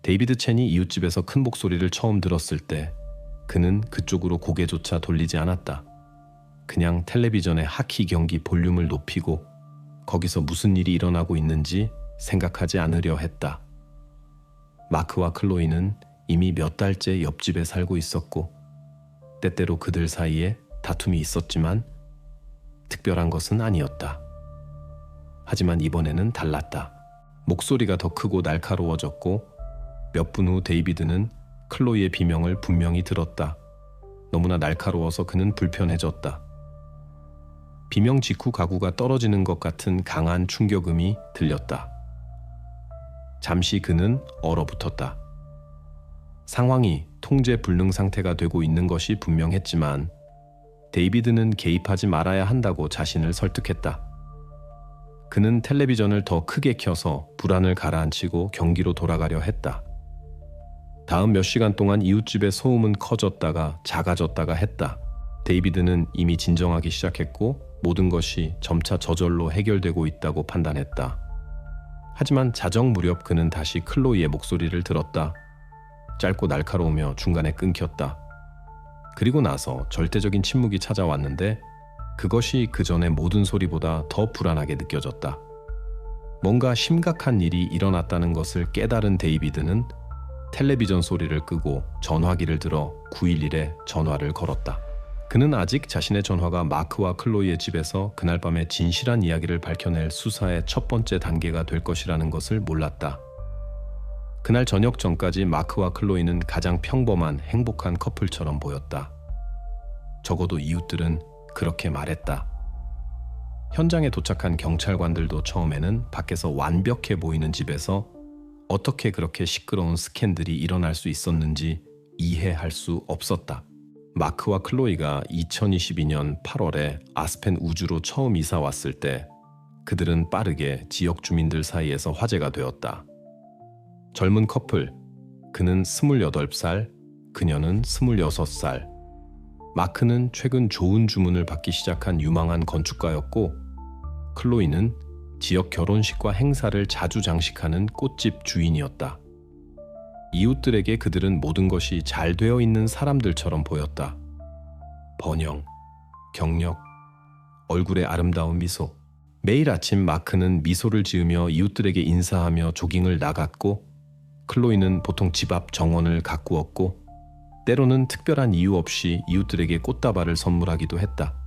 데이비드 첸이 이웃집에서 큰 목소리를 처음 들었을 때 그는 그쪽으로 고개조차 돌리지 않았다. 그냥 텔레비전의 하키 경기 볼륨을 높이고 거기서 무슨 일이 일어나고 있는지 생각하지 않으려 했다. 마크와 클로이는 이미 몇 달째 옆집에 살고 있었고 때때로 그들 사이에 다툼이 있었지만 특별한 것은 아니었다. 하지만 이번에는 달랐다. 목소리가 더 크고 날카로워졌고 몇 분 후 데이비드는 클로이의 비명을 분명히 들었다. 너무나 날카로워서 그는 불편해졌다. 비명 직후 가구가 떨어지는 것 같은 강한 충격음이 들렸다. 잠시 그는 얼어붙었다. 상황이 통제 불능 상태가 되고 있는 것이 분명했지만 데이비드는 개입하지 말아야 한다고 자신을 설득했다. 그는 텔레비전을 더 크게 켜서 불안을 가라앉히고 경기로 돌아가려 했다. 다음 몇 시간 동안 이웃집의 소음은 커졌다가 작아졌다가 했다. 데이비드는 이미 진정하기 시작했고 모든 것이 점차 저절로 해결되고 있다고 판단했다. 하지만 자정 무렵 그는 다시 클로이의 목소리를 들었다. 짧고 날카로우며 중간에 끊겼다. 그리고 나서 절대적인 침묵이 찾아왔는데 그것이 그 전의 모든 소리보다 더 불안하게 느껴졌다. 뭔가 심각한 일이 일어났다는 것을 깨달은 데이비드는 텔레비전 소리를 끄고 전화기를 들어 911에 전화를 걸었다. 그는 아직 자신의 전화가 마크와 클로이의 집에서 그날 밤의 진실한 이야기를 밝혀낼 수사의 첫 번째 단계가 될 것이라는 것을 몰랐다. 그날 저녁 전까지 마크와 클로이는 가장 평범한 행복한 커플처럼 보였다. 적어도 이웃들은 그렇게 말했다. 현장에 도착한 경찰관들도 처음에는 밖에서 완벽해 보이는 집에서 어떻게 그렇게 시끄러운 스캔들이 일어날 수 있었는지 이해할 수 없었다. 마크와 클로이가 2022년 8월에 아스펜 우주로 처음 이사 왔을 때 그들은 빠르게 지역 주민들 사이에서 화제가 되었다. 젊은 커플, 그는 28살, 그녀는 26살. 마크는 최근 좋은 주문을 받기 시작한 유망한 건축가였고 클로이는 지역 결혼식과 행사를 자주 장식하는 꽃집 주인이었다. 이웃들에게 그들은 모든 것이 잘 되어 있는 사람들처럼 보였다. 번영, 경력, 얼굴의 아름다운 미소. 매일 아침 마크는 미소를 지으며 이웃들에게 인사하며 조깅을 나갔고 클로이는 보통 집 앞 정원을 가꾸었고 때로는 특별한 이유 없이 이웃들에게 꽃다발을 선물하기도 했다.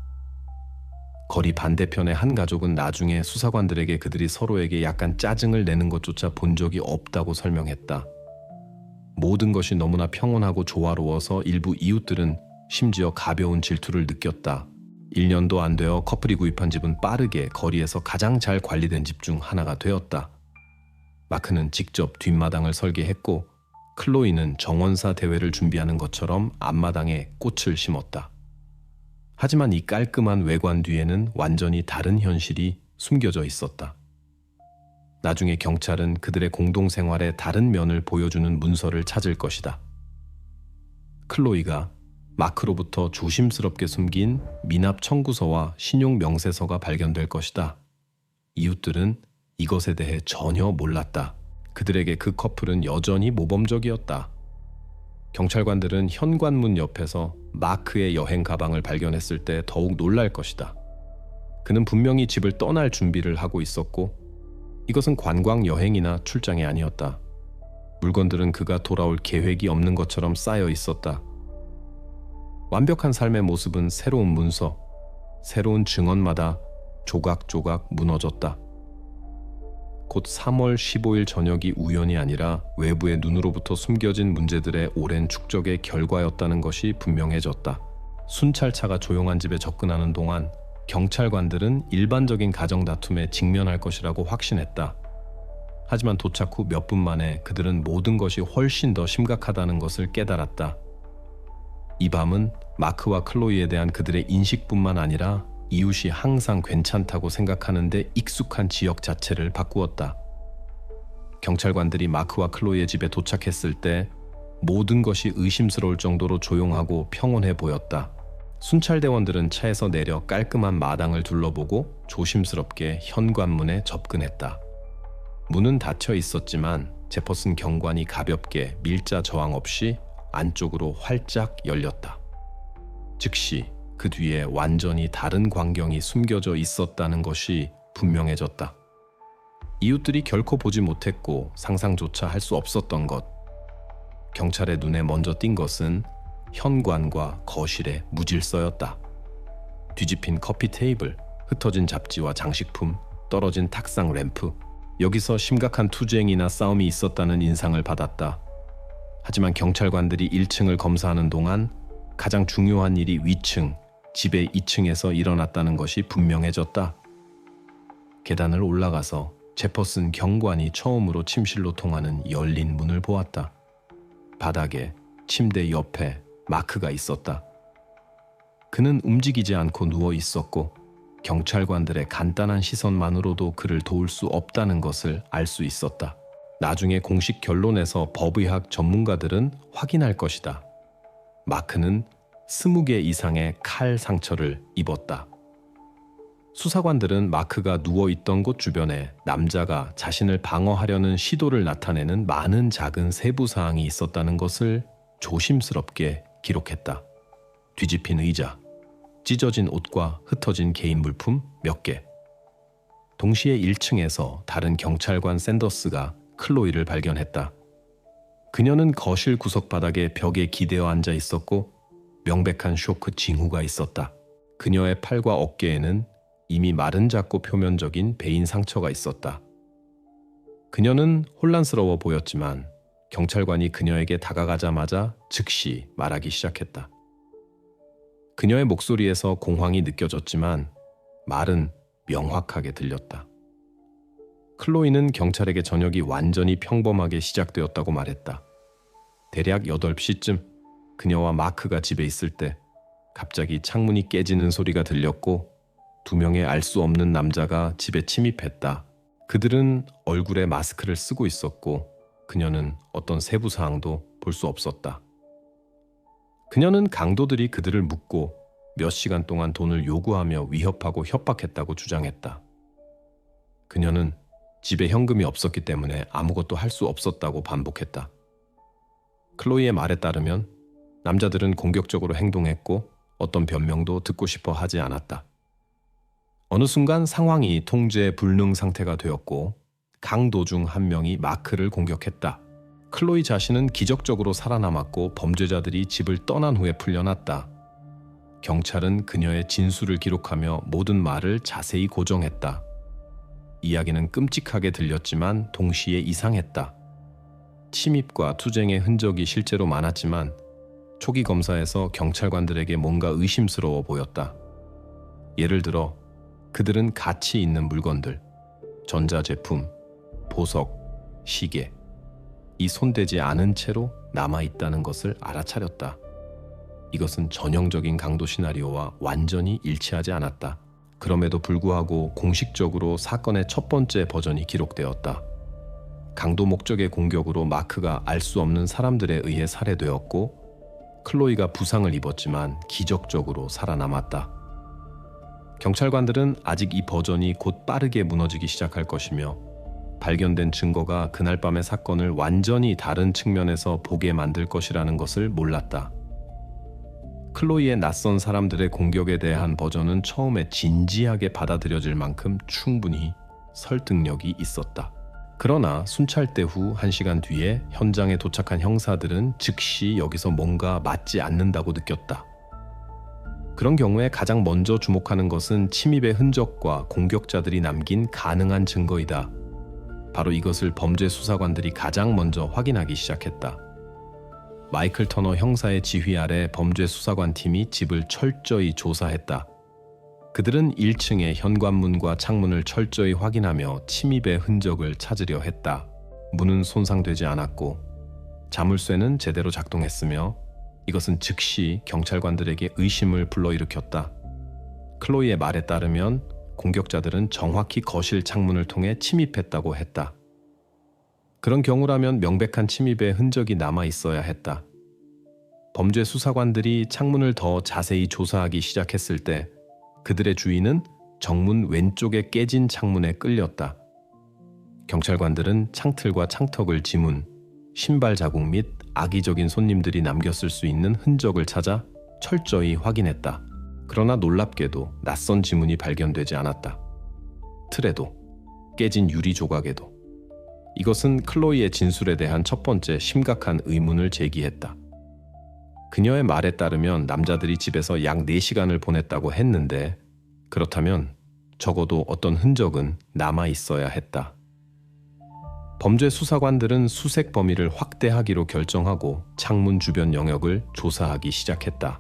거리 반대편의 한 가족은 나중에 수사관들에게 그들이 서로에게 약간 짜증을 내는 것조차 본 적이 없다고 설명했다. 모든 것이 너무나 평온하고 조화로워서 일부 이웃들은 심지어 가벼운 질투를 느꼈다. 1년도 안 되어 커플이 구입한 집은 빠르게 거리에서 가장 잘 관리된 집 중 하나가 되었다. 마크는 직접 뒷마당을 설계했고 클로이는 정원사 대회를 준비하는 것처럼 앞마당에 꽃을 심었다. 하지만 이 깔끔한 외관 뒤에는 완전히 다른 현실이 숨겨져 있었다. 나중에 경찰은 그들의 공동생활의 다른 면을 보여주는 문서를 찾을 것이다. 클로이가 마크로부터 조심스럽게 숨긴 미납 청구서와 신용 명세서가 발견될 것이다. 이웃들은 이것에 대해 전혀 몰랐다. 그들에게 그 커플은 여전히 모범적이었다. 경찰관들은 현관문 옆에서 마크의 여행 가방을 발견했을 때 더욱 놀랄 것이다. 그는 분명히 집을 떠날 준비를 하고 있었고 이것은 관광 여행이나 출장이 아니었다. 물건들은 그가 돌아올 계획이 없는 것처럼 쌓여 있었다. 완벽한 삶의 모습은 새로운 문서, 새로운 증언마다 조각조각 무너졌다. 곧 3월 15일 저녁이 우연이 아니라 외부의 눈으로부터 숨겨진 문제들의 오랜 축적의 결과였다는 것이 분명해졌다. 순찰차가 조용한 집에 접근하는 동안 경찰관들은 일반적인 가정 다툼에 직면할 것이라고 확신했다. 하지만 도착 후 몇 분 만에 그들은 모든 것이 훨씬 더 심각하다는 것을 깨달았다. 이 밤은 마크와 클로이에 대한 그들의 인식뿐만 아니라 이웃이 항상 괜찮다고 생각하는데 익숙한 지역 자체를 바꾸었다. 경찰관들이 마크와 클로이의 집에 도착했을 때 모든 것이 의심스러울 정도로 조용하고 평온해 보였다. 순찰대원들은 차에서 내려 깔끔한 마당을 둘러보고 조심스럽게 현관문에 접근했다. 문은 닫혀 있었지만 제퍼슨 경관이 가볍게 밀자 저항 없이 안쪽으로 활짝 열렸다. 즉시 그 뒤에 완전히 다른 광경이 숨겨져 있었다는 것이 분명해졌다. 이웃들이 결코 보지 못했고 상상조차 할 수 없었던 것. 경찰의 눈에 먼저 띈 것은 현관과 거실의 무질서였다. 뒤집힌 커피 테이블, 흩어진 잡지와 장식품, 떨어진 탁상 램프. 여기서 심각한 투쟁이나 싸움이 있었다는 인상을 받았다. 하지만 경찰관들이 1층을 검사하는 동안 가장 중요한 일이 위층, 집의 2층에서 일어났다는 것이 분명해졌다. 계단을 올라가서 제퍼슨 경관이 처음으로 침실로 통하는 열린 문을 보았다. 바닥에 침대 옆에 마크가 있었다. 그는 움직이지 않고 누워 있었고 경찰관들의 간단한 시선만으로도 그를 도울 수 없다는 것을 알 수 있었다. 나중에 공식 결론에서 법의학 전문가들은 확인할 것이다. 마크는 20개 이상의 칼 상처를 입었다. 수사관들은 마크가 누워있던 곳 주변에 남자가 자신을 방어하려는 시도를 나타내는 많은 작은 세부 사항이 있었다는 것을 조심스럽게 기록했다. 뒤집힌 의자, 찢어진 옷과 흩어진 개인 물품 몇 개. 동시에 1층에서 다른 경찰관 샌더스가 클로이를 발견했다. 그녀는 거실 구석바닥에 벽에 기대어 앉아 있었고 명백한 쇼크 징후가 있었다. 그녀의 팔과 어깨에는 이미 마른 작고 표면적인 베인 상처가 있었다. 그녀는 혼란스러워 보였지만 경찰관이 그녀에게 다가가자마자 즉시 말하기 시작했다. 그녀의 목소리에서 공황이 느껴졌지만 말은 명확하게 들렸다. 클로이는 경찰에게 저녁이 완전히 평범하게 시작되었다고 말했다. 대략 8시쯤 그녀와 마크가 집에 있을 때 갑자기 창문이 깨지는 소리가 들렸고 2명의 알 수 없는 남자가 집에 침입했다. 그들은 얼굴에 마스크를 쓰고 있었고 그녀는 어떤 세부 사항도 볼 수 없었다. 그녀는 강도들이 그들을 묶고 몇 시간 동안 돈을 요구하며 위협하고 협박했다고 주장했다. 그녀는 집에 현금이 없었기 때문에 아무것도 할 수 없었다고 반복했다. 클로이의 말에 따르면 남자들은 공격적으로 행동했고 어떤 변명도 듣고 싶어 하지 않았다. 어느 순간 상황이 통제 불능 상태가 되었고 강도 중 한 명이 마크를 공격했다. 클로이 자신은 기적적으로 살아남았고 범죄자들이 집을 떠난 후에 풀려났다. 경찰은 그녀의 진술을 기록하며 모든 말을 자세히 고정했다. 이야기는 끔찍하게 들렸지만 동시에 이상했다. 침입과 투쟁의 흔적이 실제로 많았지만 초기 검사에서 경찰관들에게 뭔가 의심스러워 보였다. 예를 들어 그들은 가치 있는 물건들, 전자제품, 보석, 시계, 이 손대지 않은 채로 남아있다는 것을 알아차렸다. 이것은 전형적인 강도 시나리오와 완전히 일치하지 않았다. 그럼에도 불구하고 공식적으로 사건의 첫 번째 버전이 기록되었다. 강도 목적의 공격으로 마크가 알 수 없는 사람들에 의해 살해되었고 클로이가 부상을 입었지만 기적적으로 살아남았다. 경찰관들은 아직 이 버전이 곧 빠르게 무너지기 시작할 것이며 발견된 증거가 그날 밤의 사건을 완전히 다른 측면에서 보게 만들 것이라는 것을 몰랐다. 클로이의 낯선 사람들의 공격에 대한 버전은 처음에 진지하게 받아들여질 만큼 충분히 설득력이 있었다. 그러나 순찰대 후 1시간 뒤에 현장에 도착한 형사들은 즉시 여기서 뭔가 맞지 않는다고 느꼈다. 그런 경우에 가장 먼저 주목하는 것은 침입의 흔적과 공격자들이 남긴 가능한 증거이다. 바로 이것을 범죄 수사관들이 가장 먼저 확인하기 시작했다. 마이클 터너 형사의 지휘 아래 범죄 수사관 팀이 집을 철저히 조사했다. 그들은 1층의 현관문과 창문을 철저히 확인하며 침입의 흔적을 찾으려 했다. 문은 손상되지 않았고 자물쇠는 제대로 작동했으며 이것은 즉시 경찰관들에게 의심을 불러일으켰다. 클로이의 말에 따르면 공격자들은 정확히 거실 창문을 통해 침입했다고 했다. 그런 경우라면 명백한 침입의 흔적이 남아 있어야 했다. 범죄 수사관들이 창문을 더 자세히 조사하기 시작했을 때 그들의 주의는 정문 왼쪽에 깨진 창문에 끌렸다. 경찰관들은 창틀과 창턱을 지문, 신발 자국 및 악의적인 손님들이 남겼을 수 있는 흔적을 찾아 철저히 확인했다. 그러나 놀랍게도 낯선 지문이 발견되지 않았다. 틀에도, 깨진 유리 조각에도. 이것은 클로이의 진술에 대한 첫 번째 심각한 의문을 제기했다. 그녀의 말에 따르면 남자들이 집에서 약 4시간을 보냈다고 했는데, 그렇다면 적어도 어떤 흔적은 남아 있어야 했다. 범죄 수사관들은 수색 범위를 확대하기로 결정하고 창문 주변 영역을 조사하기 시작했다.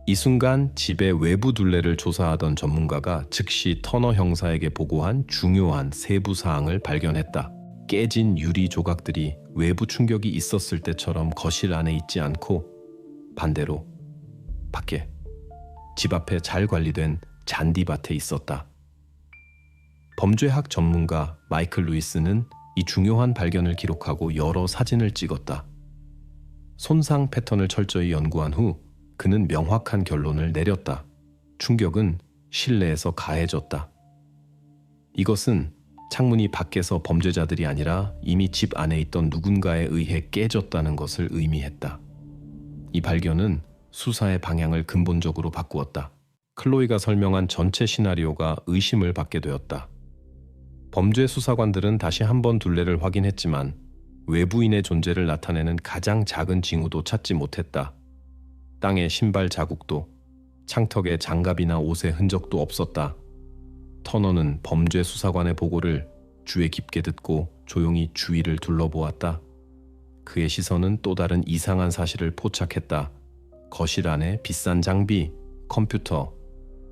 이 순간 집의 외부 둘레를 조사하던 전문가가 즉시 터너 형사에게 보고한 중요한 세부 사항을 발견했다. 깨진 유리 조각들이 외부 충격이 있었을 때처럼 거실 안에 있지 않고 반대로 밖에, 집 앞에 잘 관리된 잔디밭에 있었다. 범죄학 전문가 마이클 루이스는 이 중요한 발견을 기록하고 여러 사진을 찍었다. 손상 패턴을 철저히 연구한 후 그는 명확한 결론을 내렸다. 충격은 실내에서 가해졌다. 이것은 창문이 밖에서 범죄자들이 아니라 이미 집 안에 있던 누군가에 의해 깨졌다는 것을 의미했다. 이 발견은 수사의 방향을 근본적으로 바꾸었다. 클로이가 설명한 전체 시나리오가 의심을 받게 되었다. 범죄 수사관들은 다시 한번 둘레를 확인했지만 외부인의 존재를 나타내는 가장 작은 징후도 찾지 못했다. 땅에 신발 자국도, 창턱에 장갑이나 옷의 흔적도 없었다. 터너는 범죄 수사관의 보고를 귀에 깊게 듣고 조용히 주위를 둘러보았다. 그의 시선은 또 다른 이상한 사실을 포착했다. 거실 안에 비싼 장비, 컴퓨터,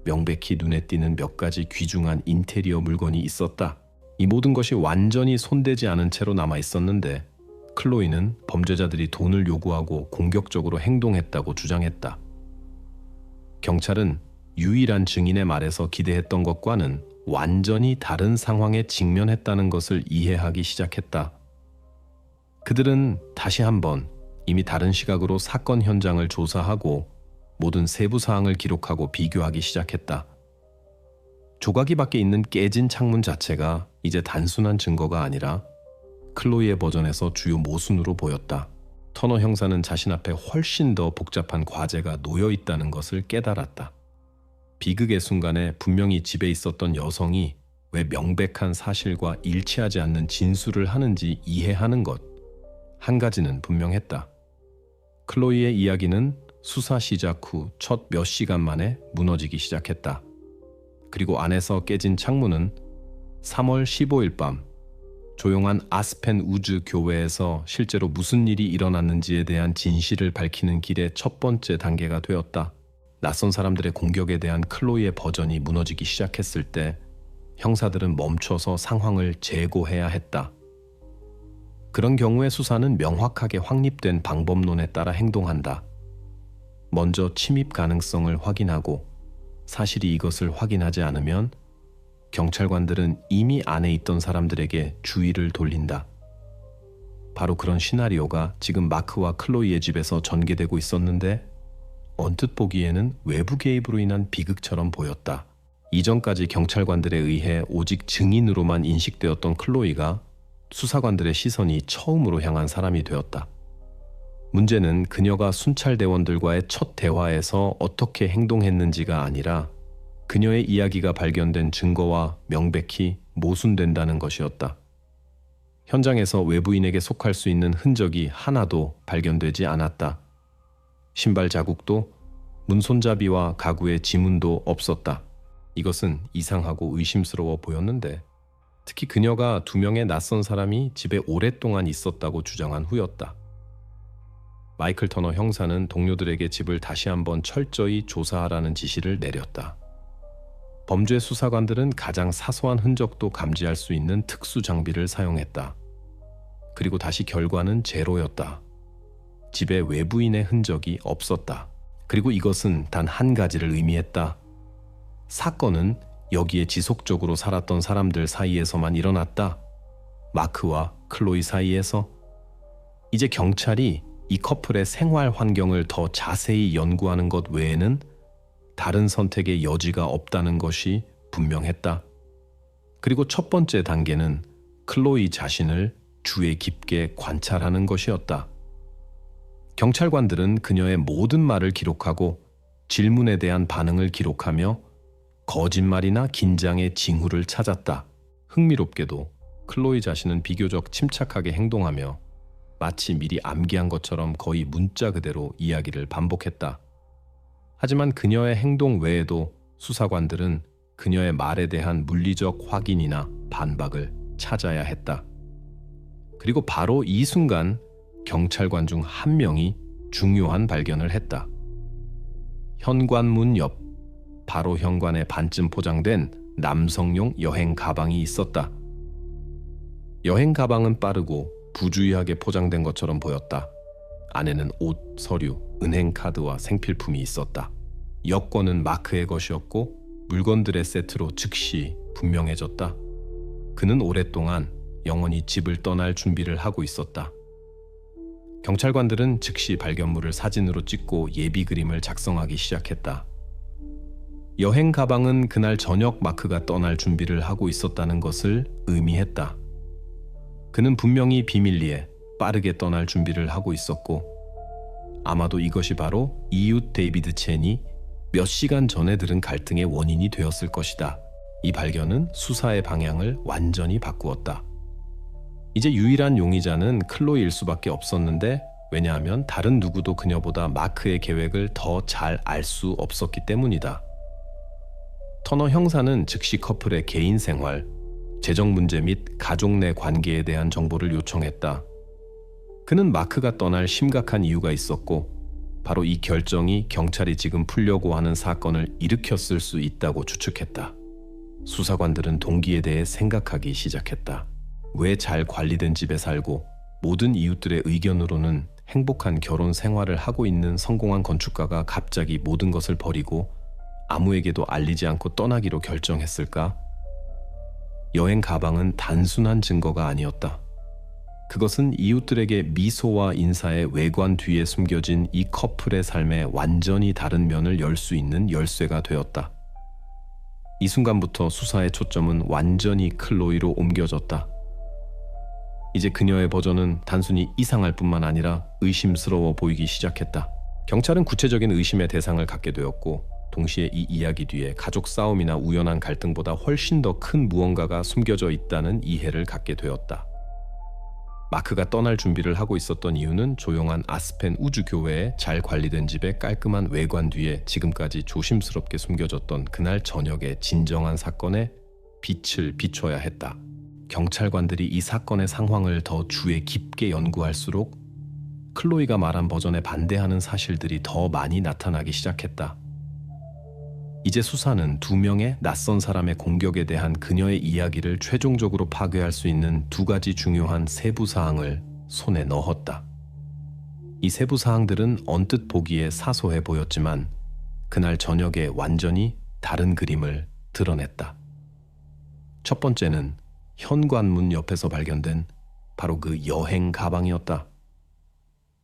명백히 눈에 띄는 몇 가지 귀중한 인테리어 물건이 있었다. 이 모든 것이 완전히 손대지 않은 채로 남아 있었는데 클로이는 범죄자들이 돈을 요구하고 공격적으로 행동했다고 주장했다. 경찰은 유일한 증인의 말에서 기대했던 것과는 완전히 다른 상황에 직면했다는 것을 이해하기 시작했다. 그들은 다시 한번 이미 다른 시각으로 사건 현장을 조사하고 모든 세부 사항을 기록하고 비교하기 시작했다. 조각이 밖에 있는 깨진 창문 자체가 이제 단순한 증거가 아니라 클로이의 버전에서 주요 모순으로 보였다. 터너 형사는 자신 앞에 훨씬 더 복잡한 과제가 놓여 있다는 것을 깨달았다. 비극의 순간에 분명히 집에 있었던 여성이 왜 명백한 사실과 일치하지 않는 진술을 하는지 이해하는 것. 한 가지는 분명했다. 클로이의 이야기는 수사 시작 후 첫 몇 시간 만에 무너지기 시작했다. 그리고 안에서 깨진 창문은 3월 15일 밤 조용한 아스펜 우즈 교회에서 실제로 무슨 일이 일어났는지에 대한 진실을 밝히는 길의 첫 번째 단계가 되었다. 낯선 사람들의 공격에 대한 클로이의 버전이 무너지기 시작했을 때 형사들은 멈춰서 상황을 재고해야 했다. 그런 경우에 수사는 명확하게 확립된 방법론에 따라 행동한다. 먼저 침입 가능성을 확인하고 사실이 이것을 확인하지 않으면 경찰관들은 이미 안에 있던 사람들에게 주의를 돌린다. 바로 그런 시나리오가 지금 마크와 클로이의 집에서 전개되고 있었는데 언뜻 보기에는 외부 개입으로 인한 비극처럼 보였다. 이전까지 경찰관들에 의해 오직 증인으로만 인식되었던 클로이가 수사관들의 시선이 처음으로 향한 사람이 되었다. 문제는 그녀가 순찰대원들과의 첫 대화에서 어떻게 행동했는지가 아니라 그녀의 이야기가 발견된 증거와 명백히 모순된다는 것이었다. 현장에서 외부인에게 속할 수 있는 흔적이 하나도 발견되지 않았다. 신발 자국도 문 손잡이와 가구의 지문도 없었다. 이것은 이상하고 의심스러워 보였는데 특히 그녀가 2명의 낯선 사람이 집에 오랫동안 있었다고 주장한 후였다. 마이클 터너 형사는 동료들에게 집을 다시 한번 철저히 조사하라는 지시를 내렸다. 범죄 수사관들은 가장 사소한 흔적도 감지할 수 있는 특수 장비를 사용했다. 그리고 다시 결과는 제로였다. 집에 외부인의 흔적이 없었다. 그리고 이것은 단 한 가지를 의미했다. 사건은 여기에 지속적으로 살았던 사람들 사이에서만 일어났다. 마크와 클로이 사이에서. 이제 경찰이 이 커플의 생활 환경을 더 자세히 연구하는 것 외에는 다른 선택의 여지가 없다는 것이 분명했다. 그리고 첫 번째 단계는 클로이 자신을 주의 깊게 관찰하는 것이었다. 경찰관들은 그녀의 모든 말을 기록하고 질문에 대한 반응을 기록하며 거짓말이나 긴장의 징후를 찾았다. 흥미롭게도 클로이 자신은 비교적 침착하게 행동하며 마치 미리 암기한 것처럼 거의 문자 그대로 이야기를 반복했다. 하지만 그녀의 행동 외에도 수사관들은 그녀의 말에 대한 물리적 확인이나 반박을 찾아야 했다. 그리고 바로 이 순간 경찰관 중 한 명이 중요한 발견을 했다. 현관문 옆, 바로 현관에 반쯤 포장된 남성용 여행 가방이 있었다. 여행 가방은 빠르고 부주의하게 포장된 것처럼 보였다. 안에는 옷, 서류, 은행 카드와 생필품이 있었다. 여권은 마크의 것이었고 물건들의 세트로 즉시 분명해졌다. 그는 오랫동안 영원히 집을 떠날 준비를 하고 있었다. 경찰관들은 즉시 발견물을 사진으로 찍고 예비 그림을 작성하기 시작했다. 여행 가방은 그날 저녁 마크가 떠날 준비를 하고 있었다는 것을 의미했다. 그는 분명히 비밀리에 빠르게 떠날 준비를 하고 있었고 아마도 이것이 바로 이웃 데이비드 첸이 몇 시간 전에 들은 갈등의 원인이 되었을 것이다. 이 발견은 수사의 방향을 완전히 바꾸었다. 이제 유일한 용의자는 클로이일 수밖에 없었는데 왜냐하면 다른 누구도 그녀보다 마크의 계획을 더 잘 알 수 없었기 때문이다. 터너 형사는 즉시 커플의 개인 생활, 재정 문제 및 가족 내 관계에 대한 정보를 요청했다. 그는 마크가 떠날 심각한 이유가 있었고 바로 이 결정이 경찰이 지금 풀려고 하는 사건을 일으켰을 수 있다고 추측했다. 수사관들은 동기에 대해 생각하기 시작했다. 왜 잘 관리된 집에 살고 모든 이웃들의 의견으로는 행복한 결혼 생활을 하고 있는 성공한 건축가가 갑자기 모든 것을 버리고 아무에게도 알리지 않고 떠나기로 결정했을까? 여행 가방은 단순한 증거가 아니었다. 그것은 이웃들에게 미소와 인사의 외관 뒤에 숨겨진 이 커플의 삶의 완전히 다른 면을 열 수 있는 열쇠가 되었다. 이 순간부터 수사의 초점은 완전히 클로이로 옮겨졌다. 이제 그녀의 버전은 단순히 이상할 뿐만 아니라 의심스러워 보이기 시작했다. 경찰은 구체적인 의심의 대상을 갖게 되었고 동시에 이 이야기 뒤에 가족 싸움이나 우연한 갈등보다 훨씬 더 큰 무언가가 숨겨져 있다는 이해를 갖게 되었다. 마크가 떠날 준비를 하고 있었던 이유는 조용한 아스펜 우주교회의 잘 관리된 집의 깔끔한 외관 뒤에 지금까지 조심스럽게 숨겨졌던 그날 저녁의 진정한 사건에 빛을 비춰야 했다. 경찰관들이 이 사건의 상황을 더 주의 깊게 연구할수록 클로이가 말한 버전에 반대하는 사실들이 더 많이 나타나기 시작했다. 이제 수사는 두 명의 낯선 사람의 공격에 대한 그녀의 이야기를 최종적으로 파괴할 수 있는 두 가지 중요한 세부 사항을 손에 넣었다. 이 세부 사항들은 언뜻 보기에 사소해 보였지만 그날 저녁에 완전히 다른 그림을 드러냈다. 첫 번째는 현관문 옆에서 발견된 바로 그 여행 가방이었다.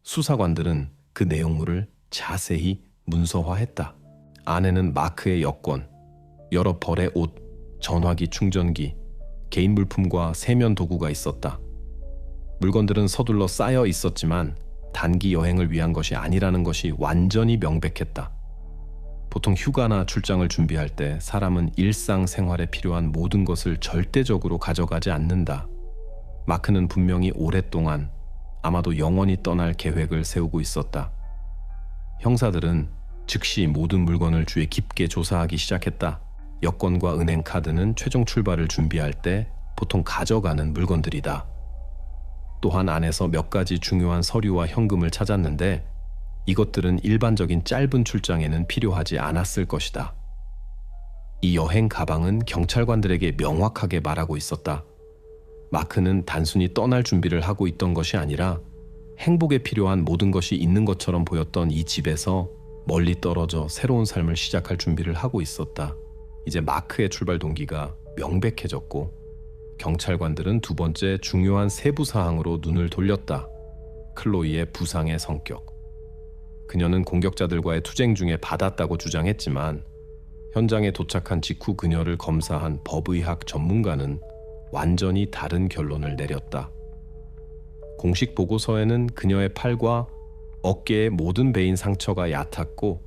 수사관들은 그 내용물을 자세히 문서화했다. 안에는 마크의 여권, 여러 벌의 옷, 전화기 충전기, 개인 물품과 세면 도구가 있었다. 물건들은 서둘러 쌓여 있었지만 단기 여행을 위한 것이 아니라는 것이 완전히 명백했다. 보통 휴가나 출장을 준비할 때 사람은 일상생활에 필요한 모든 것을 절대적으로 가져가지 않는다. 마크는 분명히 오랫동안, 아마도 영원히 떠날 계획을 세우고 있었다. 형사들은 즉시 모든 물건을 주의 깊게 조사하기 시작했다. 여권과 은행 카드는 최종 출발을 준비할 때 보통 가져가는 물건들이다. 또한 안에서 몇 가지 중요한 서류와 현금을 찾았는데 이것들은 일반적인 짧은 출장에는 필요하지 않았을 것이다. 이 여행 가방은 경찰관들에게 명확하게 말하고 있었다. 마크는 단순히 떠날 준비를 하고 있던 것이 아니라 행복에 필요한 모든 것이 있는 것처럼 보였던 이 집에서 멀리 떨어져 새로운 삶을 시작할 준비를 하고 있었다. 이제 마크의 출발 동기가 명백해졌고 경찰관들은 두 번째 중요한 세부 사항으로 눈을 돌렸다. 클로이의 부상의 성격. 그녀는 공격자들과의 투쟁 중에 받았다고 주장했지만 현장에 도착한 직후 그녀를 검사한 법의학 전문가는 완전히 다른 결론을 내렸다. 공식 보고서에는 그녀의 팔과 어깨의 모든 베인 상처가 얕았고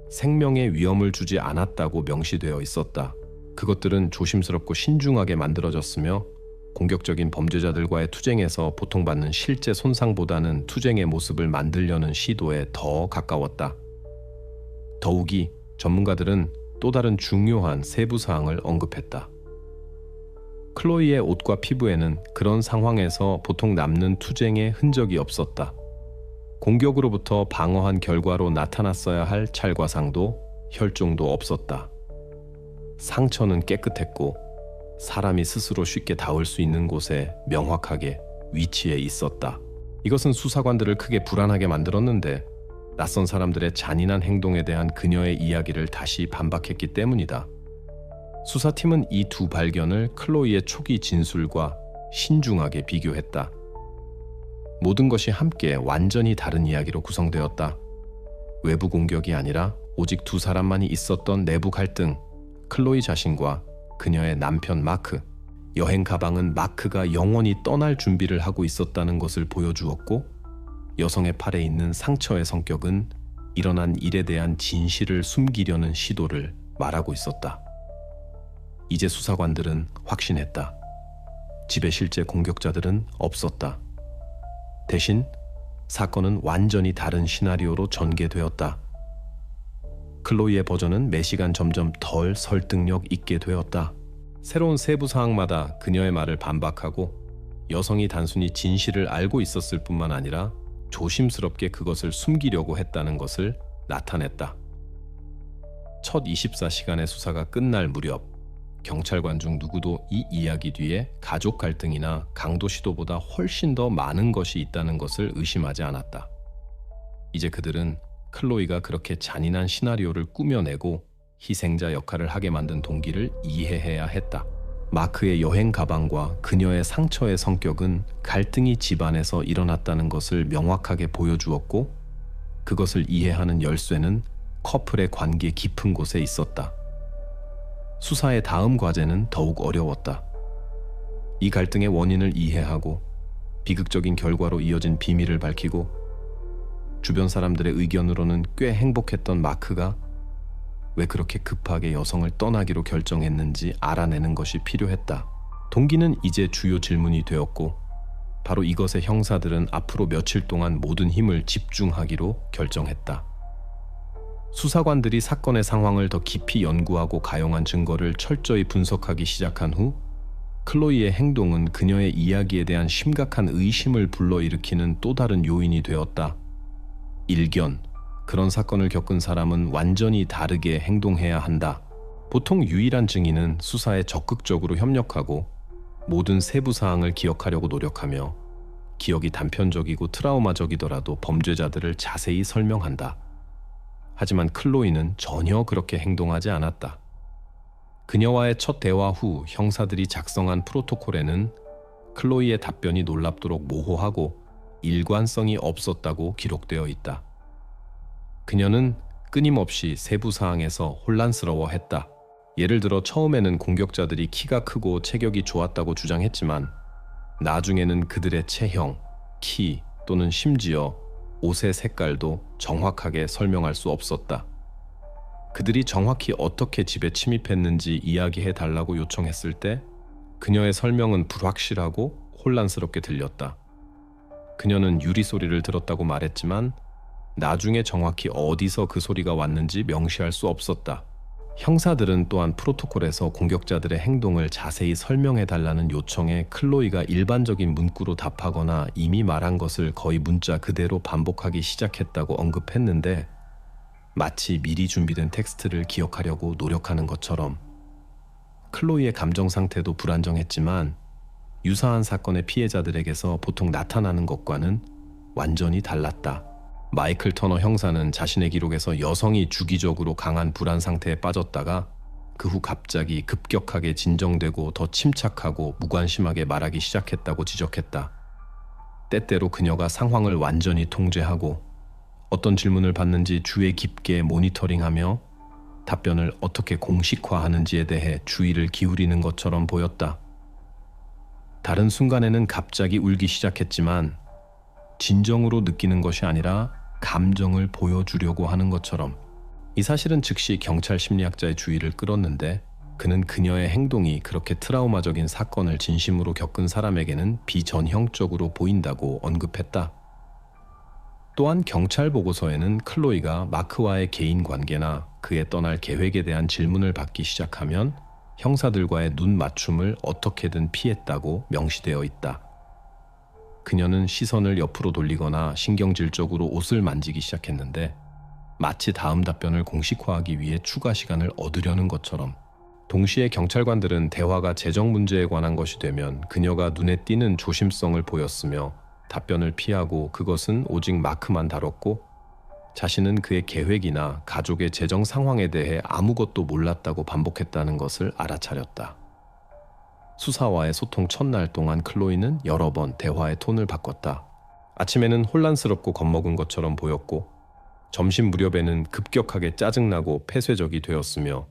생명에 위험을 주지 않았다고 명시되어 있었다. 그것들은 조심스럽고 신중하게 만들어졌으며 공격적인 범죄자들과의 투쟁에서 보통받는 실제 손상보다는 투쟁의 모습을 만들려는 시도에 더 가까웠다. 더욱이 전문가들은 또 다른 중요한 세부 사항을 언급했다. 클로이의 옷과 피부에는 그런 상황에서 보통 남는 투쟁의 흔적이 없었다. 공격으로부터 방어한 결과로 나타났어야 할 찰과상도 혈종도 없었다. 상처는 깨끗했고 사람이 스스로 쉽게 닿을 수 있는 곳에 명확하게 위치해 있었다. 이것은 수사관들을 크게 불안하게 만들었는데 낯선 사람들의 잔인한 행동에 대한 그녀의 이야기를 다시 반박했기 때문이다. 수사팀은 이 두 발견을 클로이의 초기 진술과 신중하게 비교했다. 모든 것이 함께 완전히 다른 이야기로 구성되었다. 외부 공격이 아니라 오직 두 사람만이 있었던 내부 갈등, 클로이 자신과 그녀의 남편 마크, 여행 가방은 마크가 영원히 떠날 준비를 하고 있었다는 것을 보여주었고 여성의 팔에 있는 상처의 성격은 일어난 일에 대한 진실을 숨기려는 시도를 말하고 있었다. 이제 수사관들은 확신했다. 집에 실제 공격자들은 없었다. 대신 사건은 완전히 다른 시나리오로 전개되었다. 클로이의 버전은 매 시간 점점 덜 설득력 있게 되었다. 새로운 세부 사항마다 그녀의 말을 반박하고 여성이 단순히 진실을 알고 있었을 뿐만 아니라 조심스럽게 그것을 숨기려고 했다는 것을 나타냈다. 첫 24시간의 수사가 끝날 무렵 경찰관 중 누구도 이 이야기 뒤에 가족 갈등이나 강도 시도보다 훨씬 더 많은 것이 있다는 것을 의심하지 않았다. 이제 그들은 클로이가 그렇게 잔인한 시나리오를 꾸며내고 희생자 역할을 하게 만든 동기를 이해해야 했다. 마크의 여행 가방과 그녀의 상처의 성격은 갈등이 집안에서 일어났다는 것을 명확하게 보여주었고 그것을 이해하는 열쇠는 커플의 관계 깊은 곳에 있었다. 수사의 다음 과제는 더욱 어려웠다. 이 갈등의 원인을 이해하고 비극적인 결과로 이어진 비밀을 밝히고 주변 사람들의 의견으로는 꽤 행복했던 마크가 왜 그렇게 급하게 여성을 떠나기로 결정했는지 알아내는 것이 필요했다. 동기는 이제 주요 질문이 되었고 바로 이것에 형사들은 앞으로 며칠 동안 모든 힘을 집중하기로 결정했다. 수사관들이 사건의 상황을 더 깊이 연구하고 가용한 증거를 철저히 분석하기 시작한 후 클로이의 행동은 그녀의 이야기에 대한 심각한 의심을 불러일으키는 또 다른 요인이 되었다. 일견, 그런 사건을 겪은 사람은 완전히 다르게 행동해야 한다. 보통 유일한 증인은 수사에 적극적으로 협력하고 모든 세부 사항을 기억하려고 노력하며 기억이 단편적이고 트라우마적이더라도 범죄자들을 자세히 설명한다. 하지만 클로이는 전혀 그렇게 행동하지 않았다. 그녀와의 첫 대화 후 형사들이 작성한 프로토콜에는 클로이의 답변이 놀랍도록 모호하고 일관성이 없었다고 기록되어 있다. 그녀는 끊임없이 세부 사항에서 혼란스러워했다. 예를 들어 처음에는 공격자들이 키가 크고 체격이 좋았다고 주장했지만 나중에는 그들의 체형, 키 또는 심지어 옷의 색깔도 정확하게 설명할 수 없었다. 그들이 정확히 어떻게 집에 침입했는지 이야기해 달라고 요청했을 때 그녀의 설명은 불확실하고 혼란스럽게 들렸다. 그녀는 유리 소리를 들었다고 말했지만 나중에 정확히 어디서 그 소리가 왔는지 명시할 수 없었다. 형사들은 또한 프로토콜에서 공격자들의 행동을 자세히 설명해 달라는 요청에 클로이가 일반적인 문구로 답하거나 이미 말한 것을 거의 문자 그대로 반복하기 시작했다고 언급했는데 마치 미리 준비된 텍스트를 기억하려고 노력하는 것처럼 클로이의 감정 상태도 불안정했지만 유사한 사건의 피해자들에게서 보통 나타나는 것과는 완전히 달랐다. 마이클 터너 형사는 자신의 기록에서 여성이 주기적으로 강한 불안 상태에 빠졌다가 그 후 갑자기 급격하게 진정되고 더 침착하고 무관심하게 말하기 시작했다고 지적했다. 때때로 그녀가 상황을 완전히 통제하고 어떤 질문을 받는지 주의 깊게 모니터링하며 답변을 어떻게 공식화하는지에 대해 주의를 기울이는 것처럼 보였다. 다른 순간에는 갑자기 울기 시작했지만 진정으로 느끼는 것이 아니라 감정을 보여주려고 하는 것처럼. 이 사실은 즉시 경찰 심리학자의 주의를 끌었는데 그는 그녀의 행동이 그렇게 트라우마적인 사건을 진심으로 겪은 사람에게는 비전형적으로 보인다고 언급했다. 또한 경찰 보고서에는 클로이가 마크와의 개인 관계나 그의 떠날 계획에 대한 질문을 받기 시작하면 형사들과의 눈 맞춤을 어떻게든 피했다고 명시되어 있다. 그녀는 시선을 옆으로 돌리거나 신경질적으로 옷을 만지기 시작했는데 마치 다음 답변을 공식화하기 위해 추가 시간을 얻으려는 것처럼. 동시에 경찰관들은 대화가 재정 문제에 관한 것이 되면 그녀가 눈에 띄는 조심성을 보였으며 답변을 피하고 그것은 오직 마크만 다뤘고 자신은 그의 계획이나 가족의 재정 상황에 대해 아무것도 몰랐다고 반복했다는 것을 알아차렸다. 수사와의 소통 첫날 동안 클로이는 여러 번 대화의 톤을 바꿨다. 아침에는 혼란스럽고 겁먹은 것처럼 보였고 점심 무렵에는 급격하게 짜증나고 폐쇄적이 되었으며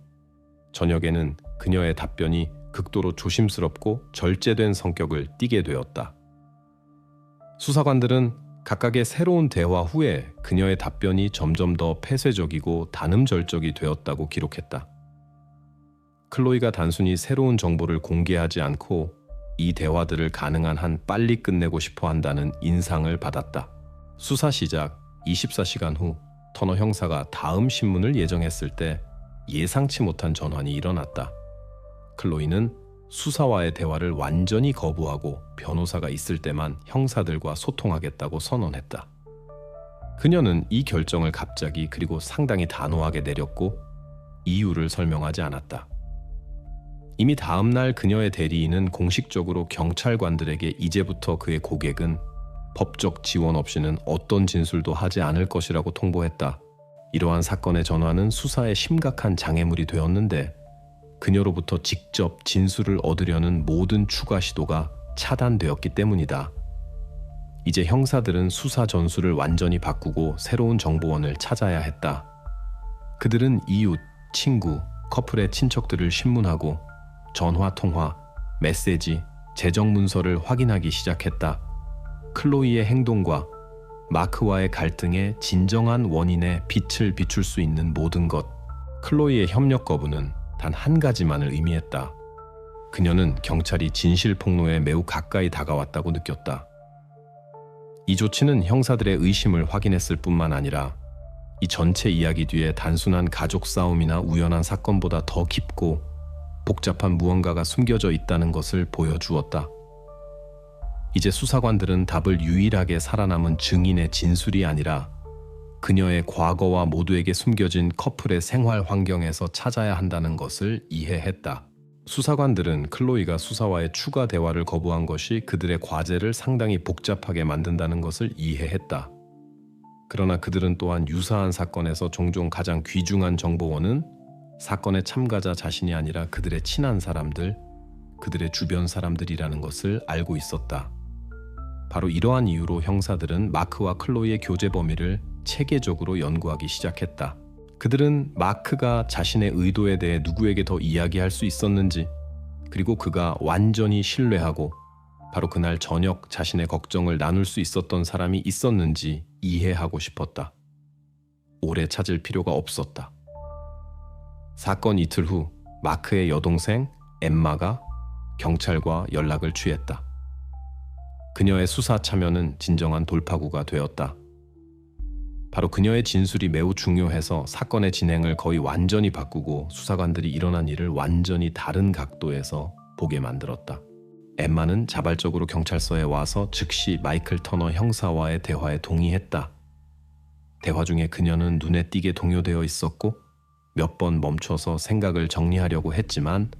저녁에는 그녀의 답변이 극도로 조심스럽고 절제된 성격을 띠게 되었다. 수사관들은 각각의 새로운 대화 후에 그녀의 답변이 점점 더 폐쇄적이고 단음절적이 되었다고 기록했다. 클로이가 단순히 새로운 정보를 공개하지 않고 이 대화들을 가능한 한 빨리 끝내고 싶어 한다는 인상을 받았다. 수사 시작 24시간 후 터너 형사가 다음 신문을 예정했을 때 예상치 못한 전환이 일어났다. 클로이는 수사와의 대화를 완전히 거부하고 변호사가 있을 때만 형사들과 소통하겠다고 선언했다. 그녀는 이 결정을 갑자기 그리고 상당히 단호하게 내렸고 이유를 설명하지 않았다. 이미 다음 날 그녀의 대리인은 공식적으로 경찰관들에게 이제부터 그의 고객은 법적 지원 없이는 어떤 진술도 하지 않을 것이라고 통보했다. 이러한 사건의 전환은 수사에 심각한 장애물이 되었는데 그녀로부터 직접 진술을 얻으려는 모든 추가 시도가 차단되었기 때문이다. 이제 형사들은 수사 전술을 완전히 바꾸고 새로운 정보원을 찾아야 했다. 그들은 이웃, 친구, 커플의 친척들을 신문하고 전화 통화, 메시지, 재정 문서를 확인하기 시작했다. 클로이의 행동과 마크와의 갈등의 진정한 원인에 빛을 비출 수 있는 모든 것. 클로이의 협력 거부는 단 한 가지만을 의미했다. 그녀는 경찰이 진실 폭로에 매우 가까이 다가왔다고 느꼈다. 이 조치는 형사들의 의심을 확인했을 뿐만 아니라 이 전체 이야기 뒤에 단순한 가족 싸움이나 우연한 사건보다 더 깊고 복잡한 무언가가 숨겨져 있다는 것을 보여주었다. 이제 수사관들은 답을 유일하게 살아남은 증인의 진술이 아니라 그녀의 과거와 모두에게 숨겨진 커플의 생활 환경에서 찾아야 한다는 것을 이해했다. 수사관들은 클로이가 수사와의 추가 대화를 거부한 것이 그들의 과제를 상당히 복잡하게 만든다는 것을 이해했다. 그러나 그들은 또한 유사한 사건에서 종종 가장 귀중한 정보원은 사건의 참가자 자신이 아니라 그들의 친한 사람들, 그들의 주변 사람들이라는 것을 알고 있었다. 바로 이러한 이유로 형사들은 마크와 클로이의 교제 범위를 체계적으로 연구하기 시작했다. 그들은 마크가 자신의 의도에 대해 누구에게 더 이야기할 수 있었는지, 그리고 그가 완전히 신뢰하고 바로 그날 저녁 자신의 걱정을 나눌 수 있었던 사람이 있었는지 이해하고 싶었다. 오래 찾을 필요가 없었다. 사건 이틀 후 마크의 여동생 엠마가 경찰과 연락을 취했다. 그녀의 수사 참여는 진정한 돌파구가 되었다. 바로 그녀의 진술이 매우 중요해서 사건의 진행을 거의 완전히 바꾸고 수사관들이 일어난 일을 완전히 다른 각도에서 보게 만들었다. 엠마는 자발적으로 경찰서에 와서 즉시 마이클 터너 형사와의 대화에 동의했다. 대화 중에 그녀는 눈에 띄게 동요되어 있었고 몇 번 멈춰서 생각을 정리하려고 했지만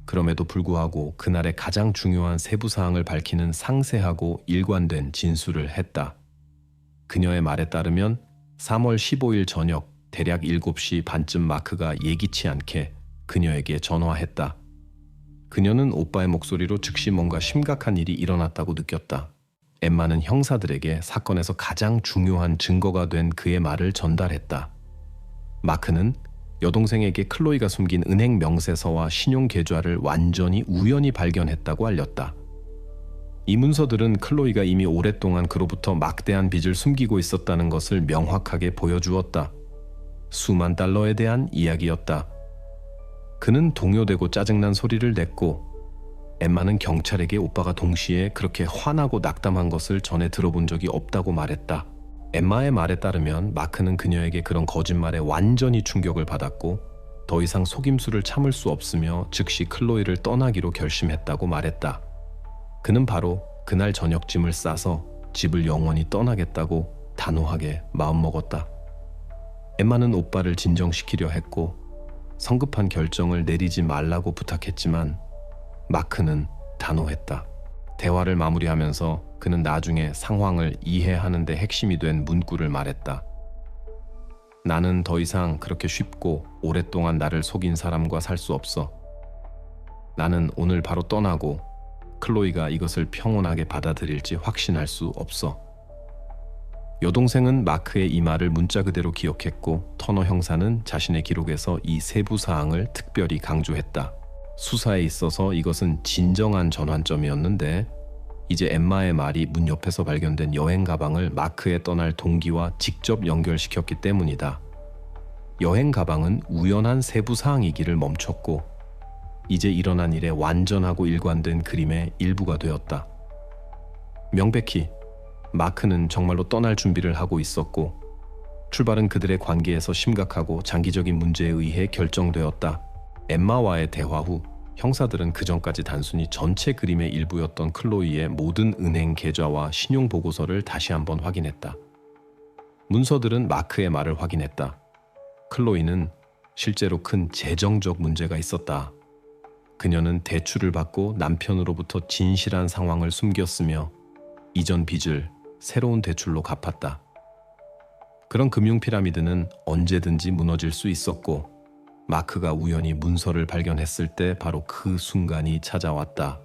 그럼에도 불구하고 그날의 가장 중요한 세부사항을 밝히는 상세하고 일관된 진술을 했다. 그녀의 말에 따르면 3월 15일 저녁 대략 7시 반쯤 마크가 예기치 않게 그녀에게 전화했다. 그녀는 오빠의 목소리로 즉시 뭔가 심각한 일이 일어났다고 느꼈다. 엠마는 형사들에게 사건에서 가장 중요한 증거가 된 그의 말을 전달했다. 마크는 여동생에게 클로이가 숨긴 은행 명세서와 신용계좌를 완전히 우연히 발견했다고 알렸다. 이 문서들은 클로이가 이미 오랫동안 그로부터 막대한 빚을 숨기고 있었다는 것을 명확하게 보여주었다. 수만 달러에 대한 이야기였다. 그는 동요되고 짜증난 소리를 냈고 엠마는 경찰에게 오빠가 동시에 그렇게 화나고 낙담한 것을 전에 들어본 적이 없다고 말했다. 엠마의 말에 따르면 마크는 그녀에게 그런 거짓말에 완전히 충격을 받았고 더 이상 속임수를 참을 수 없으며 즉시 클로이를 떠나기로 결심했다고 말했다. 그는 바로 그날 저녁짐을 싸서 집을 영원히 떠나겠다고 단호하게 마음먹었다. 엠마는 오빠를 진정시키려 했고 성급한 결정을 내리지 말라고 부탁했지만 마크는 단호했다. 대화를 마무리하면서 그는 나중에 상황을 이해하는 데 핵심이 된 문구를 말했다. 나는 더 이상 그렇게 쉽고 오랫동안 나를 속인 사람과 살 수 없어. 나는 오늘 바로 떠나고 클로이가 이것을 평온하게 받아들일지 확신할 수 없어. 여동생은 마크의 이 말을 문자 그대로 기억했고 터너 형사는 자신의 기록에서 이 세부 사항을 특별히 강조했다. 수사에 있어서 이것은 진정한 전환점이었는데 이제 엠마의 말이 문 옆에서 발견된 여행 가방을 마크의 떠날 동기와 직접 연결시켰기 때문이다. 여행 가방은 우연한 세부 사항이기를 멈췄고 이제 일어난 일에 완전하고 일관된 그림의 일부가 되었다. 명백히 마크는 정말로 떠날 준비를 하고 있었고 출발은 그들의 관계에서 심각하고 장기적인 문제에 의해 결정되었다. 엠마와의 대화 후 형사들은 그전까지 단순히 전체 그림의 일부였던 클로이의 모든 은행 계좌와 신용 보고서를 다시 한번 확인했다. 문서들은 마크의 말을 확인했다. 클로이는 실제로 큰 재정적 문제가 있었다. 그녀는 대출을 받고 남편으로부터 진실한 상황을 숨겼으며 이전 빚을 새로운 대출로 갚았다. 그런 금융 피라미드는 언제든지 무너질 수 있었고 마크가 우연히 문서를 발견했을 때 바로 그 순간이 찾아왔다.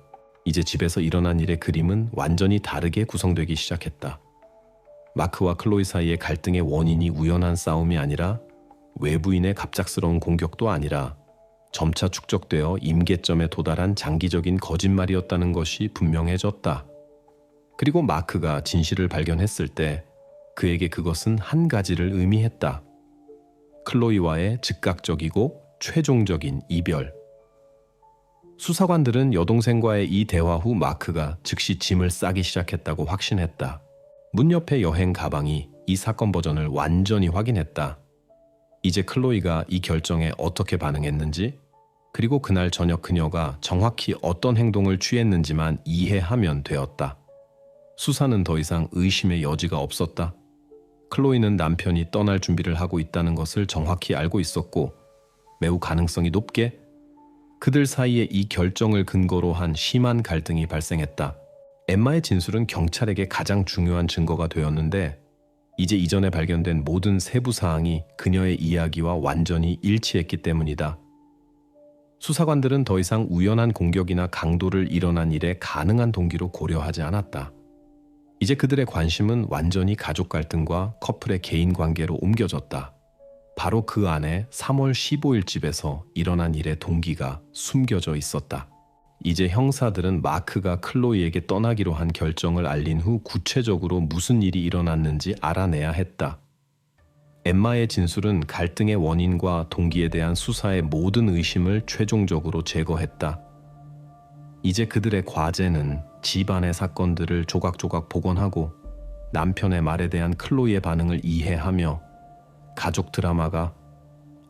이제 집에서 일어난 일의 그림은 완전히 다르게 구성되기 시작했다. 마크와 클로이 사이의 갈등의 원인이 우연한 싸움이 아니라 외부인의 갑작스러운 공격도 아니라 점차 축적되어 임계점에 도달한 장기적인 거짓말이었다는 것이 분명해졌다. 그리고 마크가 진실을 발견했을 때 그에게 그것은 한 가지를 의미했다. 클로이와의 즉각적이고 최종적인 이별. 수사관들은 여동생과의 이 대화 후 마크가 즉시 짐을 싸기 시작했다고 확신했다. 문 옆의 여행 가방이 이 사건 버전을 완전히 확인했다. 이제 클로이가 이 결정에 어떻게 반응했는지, 그리고 그날 저녁 그녀가 정확히 어떤 행동을 취했는지만 이해하면 되었다. 수사는 더 이상 의심의 여지가 없었다. 클로이는 남편이 떠날 준비를 하고 있다는 것을 정확히 알고 있었고 매우 가능성이 높게 그들 사이에 이 결정을 근거로 한 심한 갈등이 발생했다. 엠마의 진술은 경찰에게 가장 중요한 증거가 되었는데 이제 이전에 발견된 모든 세부 사항이 그녀의 이야기와 완전히 일치했기 때문이다. 수사관들은 더 이상 우연한 공격이나 강도를 일어난 일에 가능한 동기로 고려하지 않았다. 이제 그들의 관심은 완전히 가족 갈등과 커플의 개인 관계로 옮겨졌다. 바로 그 안에 3월 15일 집에서 일어난 일의 동기가 숨겨져 있었다. 이제 형사들은 마크가 클로이에게 떠나기로 한 결정을 알린 후 구체적으로 무슨 일이 일어났는지 알아내야 했다. 엠마의 진술은 갈등의 원인과 동기에 대한 수사의 모든 의심을 최종적으로 제거했다. 이제 그들의 과제는 집안의 사건들을 조각조각 복원하고 남편의 말에 대한 클로이의 반응을 이해하며 가족 드라마가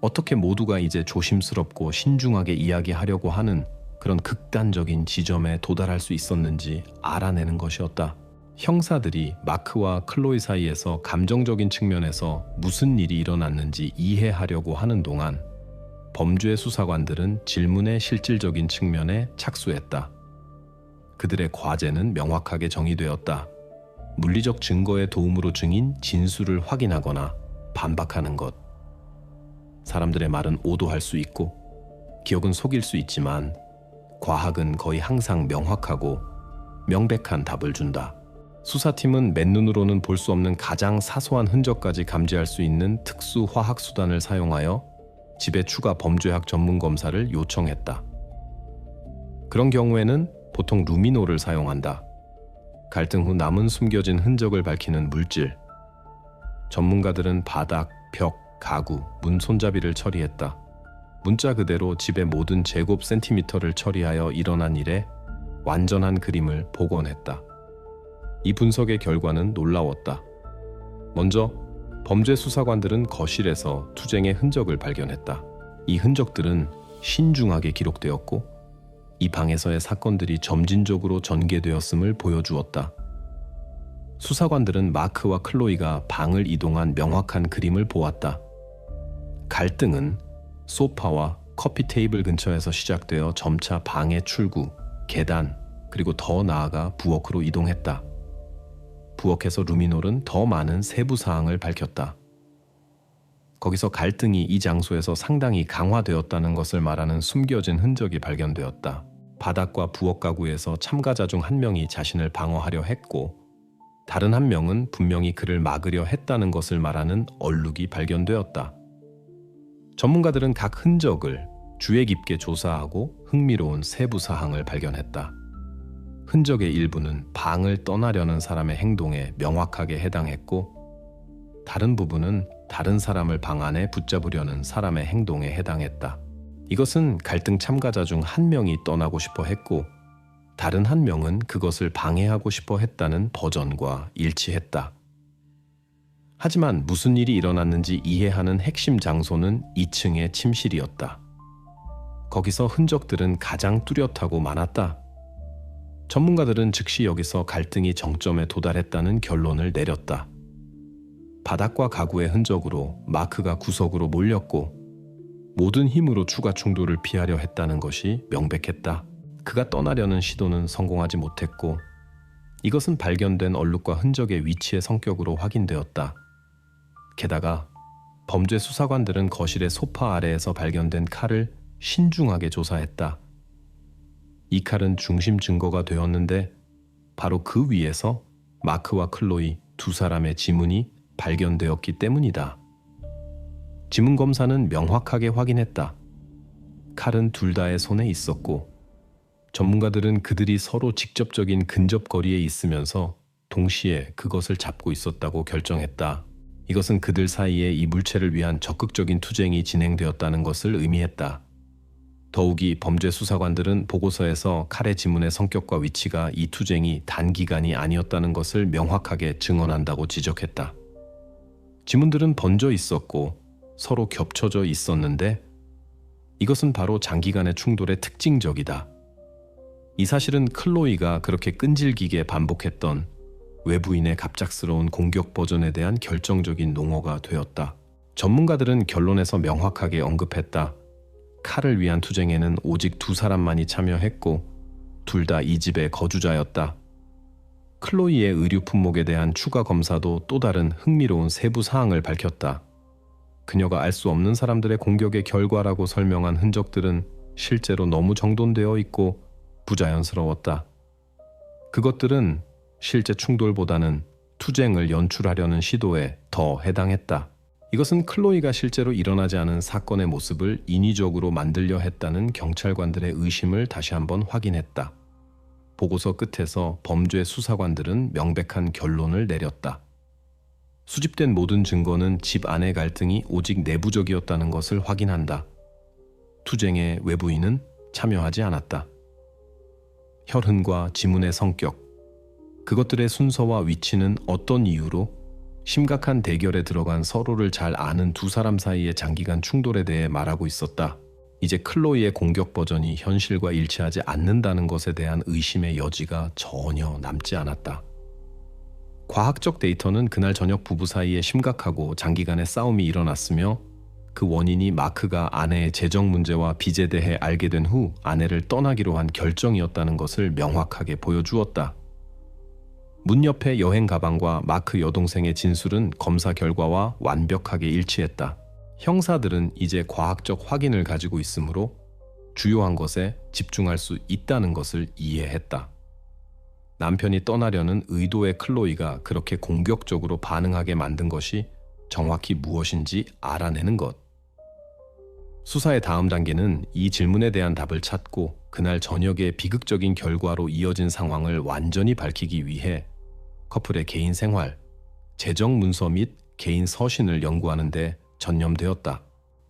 어떻게 모두가 이제 조심스럽고 신중하게 이야기하려고 하는 그런 극단적인 지점에 도달할 수 있었는지 알아내는 것이었다. 형사들이 마크와 클로이 사이에서 감정적인 측면에서 무슨 일이 일어났는지 이해하려고 하는 동안 범죄 수사관들은 질문의 실질적인 측면에 착수했다. 그들의 과제는 명확하게 정의되었다. 물리적 증거의 도움으로 증인 진술을 확인하거나 반박하는 것. 사람들의 말은 오도할 수 있고 기억은 속일 수 있지만 과학은 거의 항상 명확하고 명백한 답을 준다. 수사팀은 맨눈으로는 볼 수 없는 가장 사소한 흔적까지 감지할 수 있는 특수 화학 수단을 사용하여 집에 추가 범죄학 전문 검사를 요청했다. 그런 경우에는 보통 루미노를 사용한다. 갈등 후 남은 숨겨진 흔적을 밝히는 물질. 전문가들은 바닥, 벽, 가구, 문 손잡이를 처리했다. 문자 그대로 집의 모든 제곱 센티미터를 처리하여 일어난 일에 완전한 그림을 복원했다. 이 분석의 결과는 놀라웠다. 먼저 범죄 수사관들은 거실에서 투쟁의 흔적을 발견했다. 이 흔적들은 신중하게 기록되었고 이 방에서의 사건들이 점진적으로 전개되었음을 보여주었다. 수사관들은 마크와 클로이가 방을 이동한 명확한 그림을 보았다. 갈등은 소파와 커피 테이블 근처에서 시작되어 점차 방의 출구, 계단, 그리고 더 나아가 부엌으로 이동했다. 부엌에서 루미놀은 더 많은 세부 사항을 밝혔다. 거기서 갈등이 이 장소에서 상당히 강화되었다는 것을 말하는 숨겨진 흔적이 발견되었다. 바닥과 부엌 가구에서 참가자 중 한 명이 자신을 방어하려 했고 다른 한 명은 분명히 그를 막으려 했다는 것을 말하는 얼룩이 발견되었다. 전문가들은 각 흔적을 주의 깊게 조사하고 흥미로운 세부 사항을 발견했다. 흔적의 일부는 방을 떠나려는 사람의 행동에 명확하게 해당했고 다른 부분은 다른 사람을 방 안에 붙잡으려는 사람의 행동에 해당했다. 이것은 갈등 참가자 중 한 명이 떠나고 싶어 했고 다른 한 명은 그것을 방해하고 싶어 했다는 버전과 일치했다. 하지만 무슨 일이 일어났는지 이해하는 핵심 장소는 2층의 침실이었다. 거기서 흔적들은 가장 뚜렷하고 많았다. 전문가들은 즉시 여기서 갈등이 정점에 도달했다는 결론을 내렸다. 바닥과 가구의 흔적으로 마크가 구석으로 몰렸고 모든 힘으로 추가 충돌을 피하려 했다는 것이 명백했다. 그가 떠나려는 시도는 성공하지 못했고 이것은 발견된 얼룩과 흔적의 위치의 성격으로 확인되었다. 게다가 범죄 수사관들은 거실의 소파 아래에서 발견된 칼을 신중하게 조사했다. 이 칼은 중심 증거가 되었는데 바로 그 위에서 마크와 클로이 두 사람의 지문이 발견되었기 때문이다. 지문 검사는 명확하게 확인했다. 칼은 둘 다의 손에 있었고 전문가들은 그들이 서로 직접적인 근접거리에 있으면서 동시에 그것을 잡고 있었다고 결정했다. 이것은 그들 사이에 이 물체를 위한 적극적인 투쟁이 진행되었다는 것을 의미했다. 더욱이 범죄 수사관들은 보고서에서 칼의 지문의 성격과 위치가 이 투쟁이 단기간이 아니었다는 것을 명확하게 증언한다고 지적했다. 지문들은 번져 있었고 서로 겹쳐져 있었는데 이것은 바로 장기간의 충돌의 특징적이다. 이 사실은 클로이가 그렇게 끈질기게 반복했던 외부인의 갑작스러운 공격 버전에 대한 결정적인 농어가 되었다. 전문가들은 결론에서 명확하게 언급했다. 칼을 위한 투쟁에는 오직 두 사람만이 참여했고 둘 다 이 집의 거주자였다. 클로이의 의류 품목에 대한 추가 검사도 또 다른 흥미로운 세부 사항을 밝혔다. 그녀가 알 수 없는 사람들의 공격의 결과라고 설명한 흔적들은 실제로 너무 정돈되어 있고 부자연스러웠다. 그것들은 실제 충돌보다는 투쟁을 연출하려는 시도에 더 해당했다. 이것은 클로이가 실제로 일어나지 않은 사건의 모습을 인위적으로 만들려 했다는 경찰관들의 의심을 다시 한번 확인했다. 보고서 끝에서 범죄 수사관들은 명백한 결론을 내렸다. 수집된 모든 증거는 집 안의 갈등이 오직 내부적이었다는 것을 확인한다. 투쟁에 외부인은 참여하지 않았다. 혈흔과 지문의 성격, 그것들의 순서와 위치는 어떤 이유로 심각한 대결에 들어간 서로를 잘 아는 두 사람 사이의 장기간 충돌에 대해 말하고 있었다. 이제 클로이의 공격 버전이 현실과 일치하지 않는다는 것에 대한 의심의 여지가 전혀 남지 않았다. 과학적 데이터는 그날 저녁 부부 사이에 심각하고 장기간의 싸움이 일어났으며 그 원인이 마크가 아내의 재정 문제와 빚에 대해 알게 된 후 아내를 떠나기로 한 결정이었다는 것을 명확하게 보여주었다. 문 옆의 여행 가방과 마크 여동생의 진술은 검사 결과와 완벽하게 일치했다. 형사들은 이제 과학적 확인을 가지고 있으므로 주요한 것에 집중할 수 있다는 것을 이해했다. 남편이 떠나려는 의도의 클로이가 그렇게 공격적으로 반응하게 만든 것이 정확히 무엇인지 알아내는 것. 수사의 다음 단계는 이 질문에 대한 답을 찾고 그날 저녁에 비극적인 결과로 이어진 상황을 완전히 밝히기 위해 커플의 개인 생활, 재정 문서 및 개인 서신을 연구하는 데 전념되었다.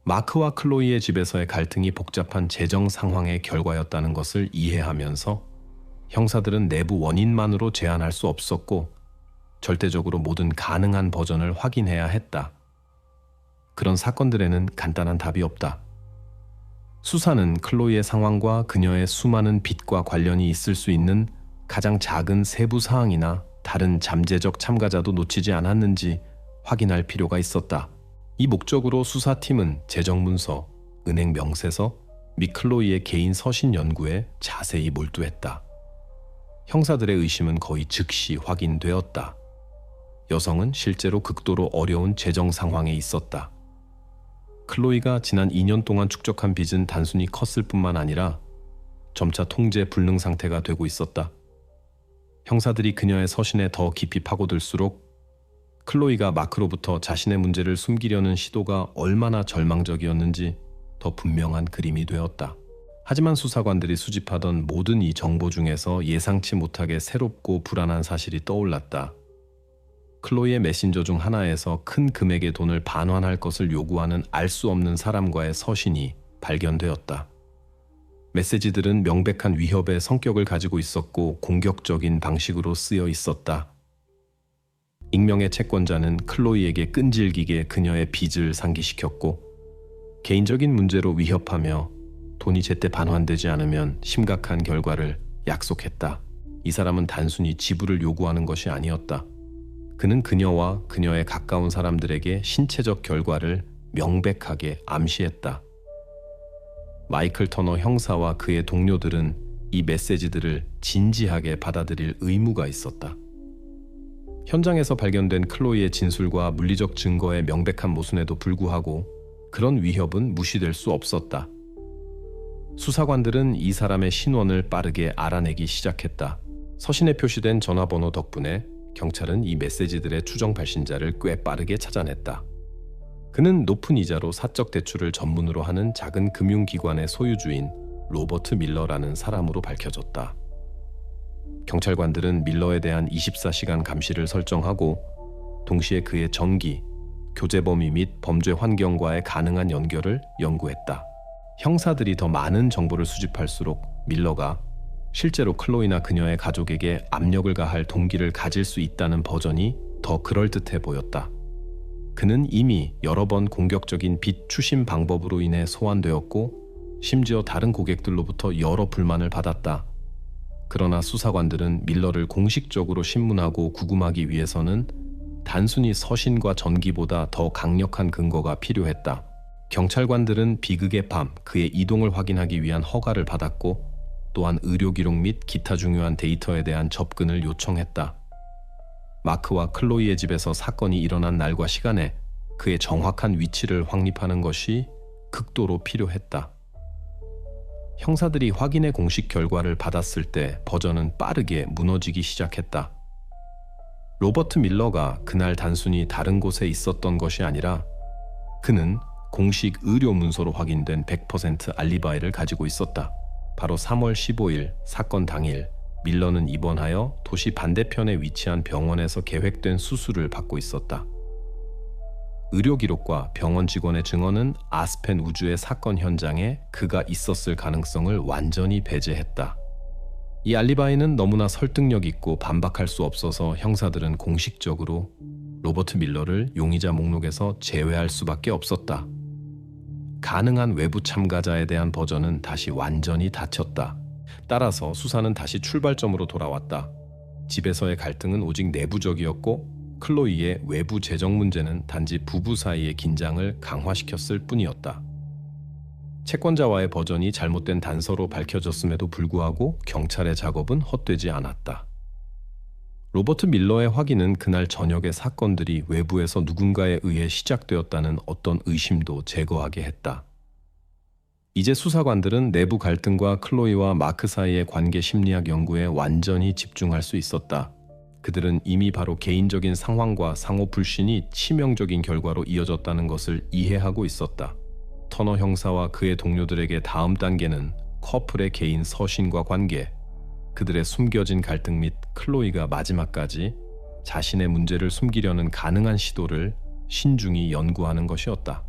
마크와 클로이의 집에서의 갈등이 복잡한 재정 상황의 결과였다는 것을 이해하면서 형사들은 내부 원인만으로 제한할 수 없었고 절대적으로 모든 가능한 버전을 확인해야 했다. 그런 사건들에는 간단한 답이 없다. 수사는 클로이의 상황과 그녀의 수많은 빚과 관련이 있을 수 있는 가장 작은 세부 사항이나 다른 잠재적 참가자도 놓치지 않았는지 확인할 필요가 있었다. 이 목적으로 수사팀은 재정문서, 은행 명세서 및 클로이의 개인 서신 연구에 자세히 몰두했다. 형사들의 의심은 거의 즉시 확인되었다. 여성은 실제로 극도로 어려운 재정 상황에 있었다. 클로이가 지난 2년 동안 축적한 빚은 단순히 컸을 뿐만 아니라 점차 통제 불능 상태가 되고 있었다. 형사들이 그녀의 서신에 더 깊이 파고들수록 클로이가 마크로부터 자신의 문제를 숨기려는 시도가 얼마나 절망적이었는지 더 분명한 그림이 되었다. 하지만 수사관들이 수집하던 모든 이 정보 중에서 예상치 못하게 새롭고 불안한 사실이 떠올랐다. 클로이의 메신저 중 하나에서 큰 금액의 돈을 반환할 것을 요구하는 알 수 없는 사람과의 서신이 발견되었다. 메시지들은 명백한 위협의 성격을 가지고 있었고 공격적인 방식으로 쓰여 있었다. 익명의 채권자는 클로이에게 끈질기게 그녀의 빚을 상기시켰고 개인적인 문제로 위협하며 돈이 제때 반환되지 않으면 심각한 결과를 약속했다. 이 사람은 단순히 지불을 요구하는 것이 아니었다. 그는 그녀와 그녀의 가까운 사람들에게 신체적 결과를 명백하게 암시했다. 마이클 터너 형사와 그의 동료들은 이 메시지들을 진지하게 받아들일 의무가 있었다. 현장에서 발견된 클로이의 진술과 물리적 증거의 명백한 모순에도 불구하고 그런 위협은 무시될 수 없었다. 수사관들은 이 사람의 신원을 빠르게 알아내기 시작했다. 서신에 표시된 전화번호 덕분에 경찰은 이 메시지들의 추정 발신자를 꽤 빠르게 찾아냈다. 그는 높은 이자로 사적 대출을 전문으로 하는 작은 금융기관의 소유주인 로버트 밀러라는 사람으로 밝혀졌다. 경찰관들은 밀러에 대한 24시간 감시를 설정하고 동시에 그의 전기, 교제 범위 및 범죄 환경과의 가능한 연결을 연구했다. 형사들이 더 많은 정보를 수집할수록 밀러가 실제로 클로이나 그녀의 가족에게 압력을 가할 동기를 가질 수 있다는 버전이 더 그럴듯해 보였다. 그는 이미 여러 번 공격적인 빚 추심 방법으로 인해 소환되었고 심지어 다른 고객들로부터 여러 불만을 받았다. 그러나 수사관들은 밀러를 공식적으로 신문하고 구금하기 위해서는 단순히 서신과 전기보다 더 강력한 근거가 필요했다. 경찰관들은 비극의 밤 그의 이동을 확인하기 위한 허가를 받았고 또한 의료 기록 및 기타 중요한 데이터에 대한 접근을 요청했다. 마크와 클로이의 집에서 사건이 일어난 날과 시간에 그의 정확한 위치를 확립하는 것이 극도로 필요했다. 형사들이 확인의 공식 결과를 받았을 때 버전은 빠르게 무너지기 시작했다. 로버트 밀러가 그날 단순히 다른 곳에 있었던 것이 아니라 그는 공식 의료 문서로 확인된 100% 알리바이를 가지고 있었다. 바로 3월 15일 사건 당일 밀러는 입원하여 도시 반대편에 위치한 병원에서 계획된 수술을 받고 있었다. 의료 기록과 병원 직원의 증언은 아스펜 우주의 사건 현장에 그가 있었을 가능성을 완전히 배제했다. 이 알리바이는 너무나 설득력 있고 반박할 수 없어서 형사들은 공식적으로 로버트 밀러를 용의자 목록에서 제외할 수밖에 없었다. 가능한 외부 참가자에 대한 버전은 다시 완전히 닫혔다. 따라서 수사는 다시 출발점으로 돌아왔다. 집에서의 갈등은 오직 내부적이었고 클로이의 외부 재정 문제는 단지 부부 사이의 긴장을 강화시켰을 뿐이었다. 채권자와의 버전이 잘못된 단서로 밝혀졌음에도 불구하고 경찰의 작업은 헛되지 않았다. 로버트 밀러의 확인은 그날 저녁의 사건들이 외부에서 누군가에 의해 시작되었다는 어떤 의심도 제거하게 했다. 이제 수사관들은 내부 갈등과 클로이와 마크 사이의 관계 심리학 연구에 완전히 집중할 수 있었다. 그들은 이미 바로 개인적인 상황과 상호 불신이 치명적인 결과로 이어졌다는 것을 이해하고 있었다. 터너 형사와 그의 동료들에게 다음 단계는 커플의 개인 서신과 관계, 그들의 숨겨진 갈등 및 클로이가 마지막까지 자신의 문제를 숨기려는 가능한 시도를 신중히 연구하는 것이었다.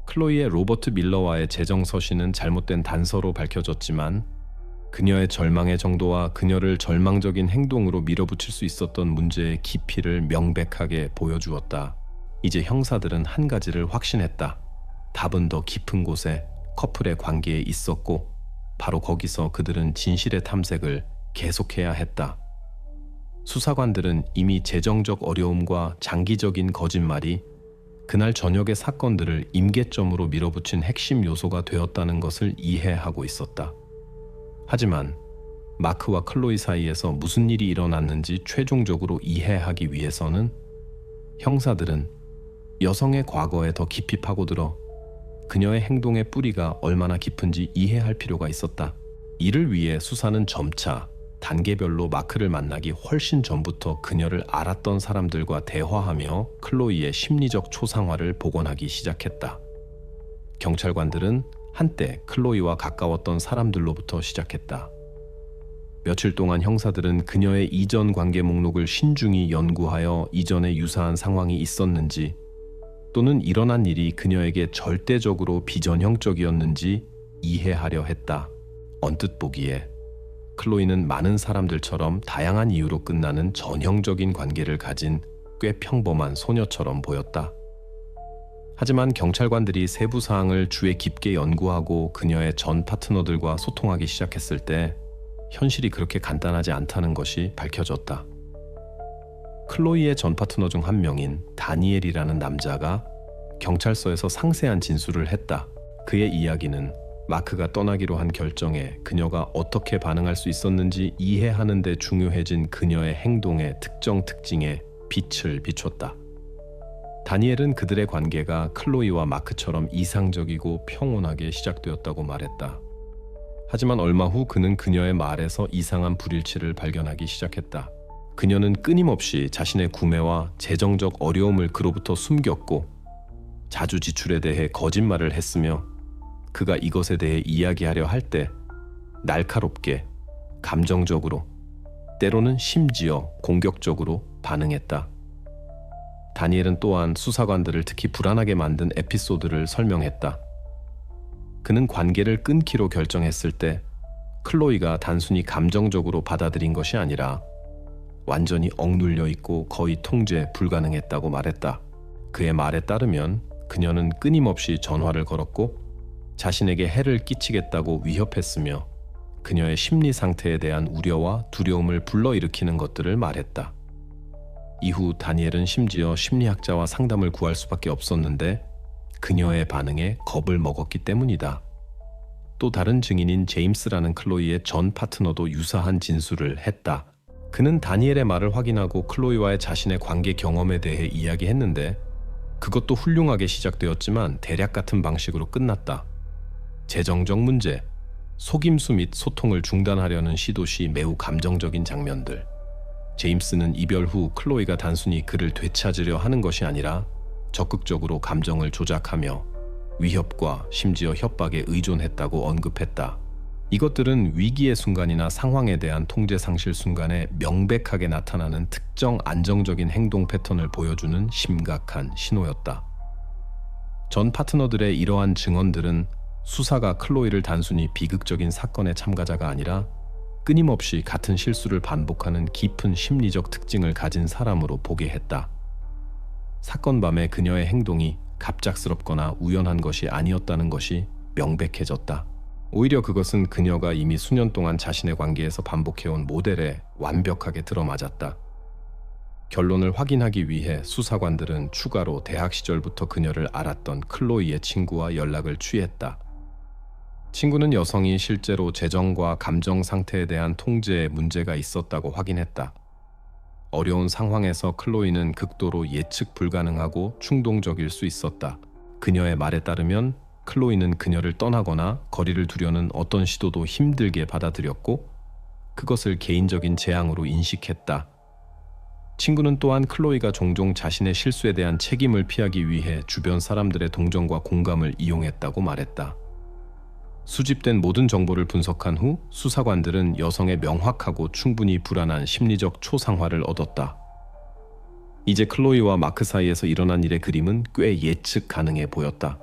클로이의 로버트 밀러와의 재정 서신은 잘못된 단서로 밝혀졌지만 그녀의 절망의 정도와 그녀를 절망적인 행동으로 밀어붙일 수 있었던 문제의 깊이를 명백하게 보여주었다. 이제 형사들은 한 가지를 확신했다. 답은 더 깊은 곳에 커플의 관계에 있었고 바로 거기서 그들은 진실의 탐색을 계속해야 했다. 수사관들은 이미 재정적 어려움과 장기적인 거짓말이 그날 저녁의 사건들을 임계점으로 밀어붙인 핵심 요소가 되었다는 것을 이해하고 있었다. 하지만 마크와 클로이 사이에서 무슨 일이 일어났는지 최종적으로 이해하기 위해서는 형사들은 여성의 과거에 더 깊이 파고들어 그녀의 행동의 뿌리가 얼마나 깊은지 이해할 필요가 있었다. 이를 위해 수사는 점차 단계별로 마크를 만나기 훨씬 전부터 그녀를 알았던 사람들과 대화하며 클로이의 심리적 초상화를 복원하기 시작했다. 경찰관들은 한때 클로이와 가까웠던 사람들로부터 시작했다. 며칠 동안 형사들은 그녀의 이전 관계 목록을 신중히 연구하여 이전에 유사한 상황이 있었는지 또는 일어난 일이 그녀에게 절대적으로 비전형적이었는지 이해하려 했다. 언뜻 보기에 클로이는 많은 사람들처럼 다양한 이유로 끝나는 전형적인 관계를 가진 꽤 평범한 소녀처럼 보였다. 하지만 경찰관들이 세부 사항을 주의 깊게 연구하고 그녀의 전 파트너들과 소통하기 시작했을 때 현실이 그렇게 간단하지 않다는 것이 밝혀졌다. 클로이의 전 파트너 중 한 명인 다니엘이라는 남자가 경찰서에서 상세한 진술을 했다. 그의 이야기는 마크가 떠나기로 한 결정에 그녀가 어떻게 반응할 수 있었는지 이해하는 데 중요해진 그녀의 행동의 특정 특징에 빛을 비췄다. 다니엘은 그들의 관계가 클로이와 마크처럼 이상적이고 평온하게 시작되었다고 말했다. 하지만 얼마 후 그는 그녀의 말에서 이상한 불일치를 발견하기 시작했다. 그녀는 끊임없이 자신의 구매와 재정적 어려움을 그로부터 숨겼고 자주 지출에 대해 거짓말을 했으며 그가 이것에 대해 이야기하려 할 때 날카롭게, 감정적으로, 때로는 심지어 공격적으로 반응했다. 다니엘은 또한 수사관들을 특히 불안하게 만든 에피소드를 설명했다. 그는 관계를 끊기로 결정했을 때 클로이가 단순히 감정적으로 받아들인 것이 아니라 완전히 억눌려 있고 거의 통제 불가능했다고 말했다. 그의 말에 따르면 그녀는 끊임없이 전화를 걸었고 자신에게 해를 끼치겠다고 위협했으며 그녀의 심리 상태에 대한 우려와 두려움을 불러일으키는 것들을 말했다. 이후 다니엘은 심지어 심리학자와 상담을 구할 수밖에 없었는데 그녀의 반응에 겁을 먹었기 때문이다. 또 다른 증인인 제임스라는 클로이의 전 파트너도 유사한 진술을 했다. 그는 다니엘의 말을 확인하고 클로이와의 자신의 관계 경험에 대해 이야기했는데 그것도 훌륭하게 시작되었지만 대략 같은 방식으로 끝났다. 재정적 문제, 속임수 및 소통을 중단하려는 시도 시 매우 감정적인 장면들. 제임스는 이별 후 클로이가 단순히 그를 되찾으려 하는 것이 아니라 적극적으로 감정을 조작하며 위협과 심지어 협박에 의존했다고 언급했다. 이것들은 위기의 순간이나 상황에 대한 통제 상실 순간에 명백하게 나타나는 특정 안정적인 행동 패턴을 보여주는 심각한 신호였다. 전 파트너들의 이러한 증언들은 수사가 클로이를 단순히 비극적인 사건의 참가자가 아니라 끊임없이 같은 실수를 반복하는 깊은 심리적 특징을 가진 사람으로 보게 했다. 사건 밤에 그녀의 행동이 갑작스럽거나 우연한 것이 아니었다는 것이 명백해졌다. 오히려 그것은 그녀가 이미 수년 동안 자신의 관계에서 반복해온 모델에 완벽하게 들어맞았다. 결론을 확인하기 위해 수사관들은 추가로 대학 시절부터 그녀를 알았던 클로이의 친구와 연락을 취했다. 친구는 여성이 실제로 재정과 감정 상태에 대한 통제에 문제가 있었다고 확인했다. 어려운 상황에서 클로이는 극도로 예측 불가능하고 충동적일 수 있었다. 그녀의 말에 따르면 클로이는 그녀를 떠나거나 거리를 두려는 어떤 시도도 힘들게 받아들였고 그것을 개인적인 재앙으로 인식했다. 친구는 또한 클로이가 종종 자신의 실수에 대한 책임을 피하기 위해 주변 사람들의 동정과 공감을 이용했다고 말했다. 수집된 모든 정보를 분석한 후 수사관들은 여성의 명확하고 충분히 불안한 심리적 초상화를 얻었다. 이제 클로이와 마크 사이에서 일어난 일의 그림은 꽤 예측 가능해 보였다.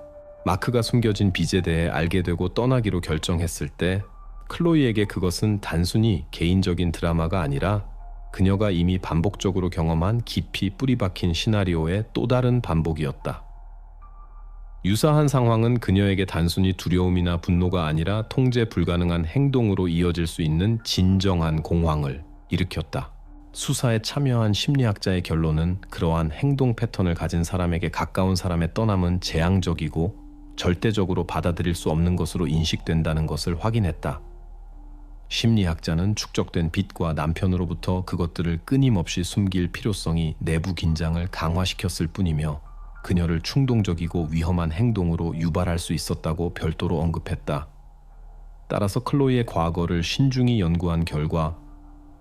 마크가 숨겨진 빚에 대해 알게 되고 떠나기로 결정했을 때 클로이에게 그것은 단순히 개인적인 드라마가 아니라 그녀가 이미 반복적으로 경험한 깊이 뿌리박힌 시나리오의 또 다른 반복이었다. 유사한 상황은 그녀에게 단순히 두려움이나 분노가 아니라 통제 불가능한 행동으로 이어질 수 있는 진정한 공황을 일으켰다. 수사에 참여한 심리학자의 결론은 그러한 행동 패턴을 가진 사람에게 가까운 사람의 떠남은 재앙적이고 절대적으로 받아들일 수 없는 것으로 인식된다는 것을 확인했다. 심리학자는 축적된 빚과 남편으로부터 그것들을 끊임없이 숨길 필요성이 내부 긴장을 강화시켰을 뿐이며 그녀를 충동적이고 위험한 행동으로 유발할 수 있었다고 별도로 언급했다. 따라서 클로이의 과거를 신중히 연구한 결과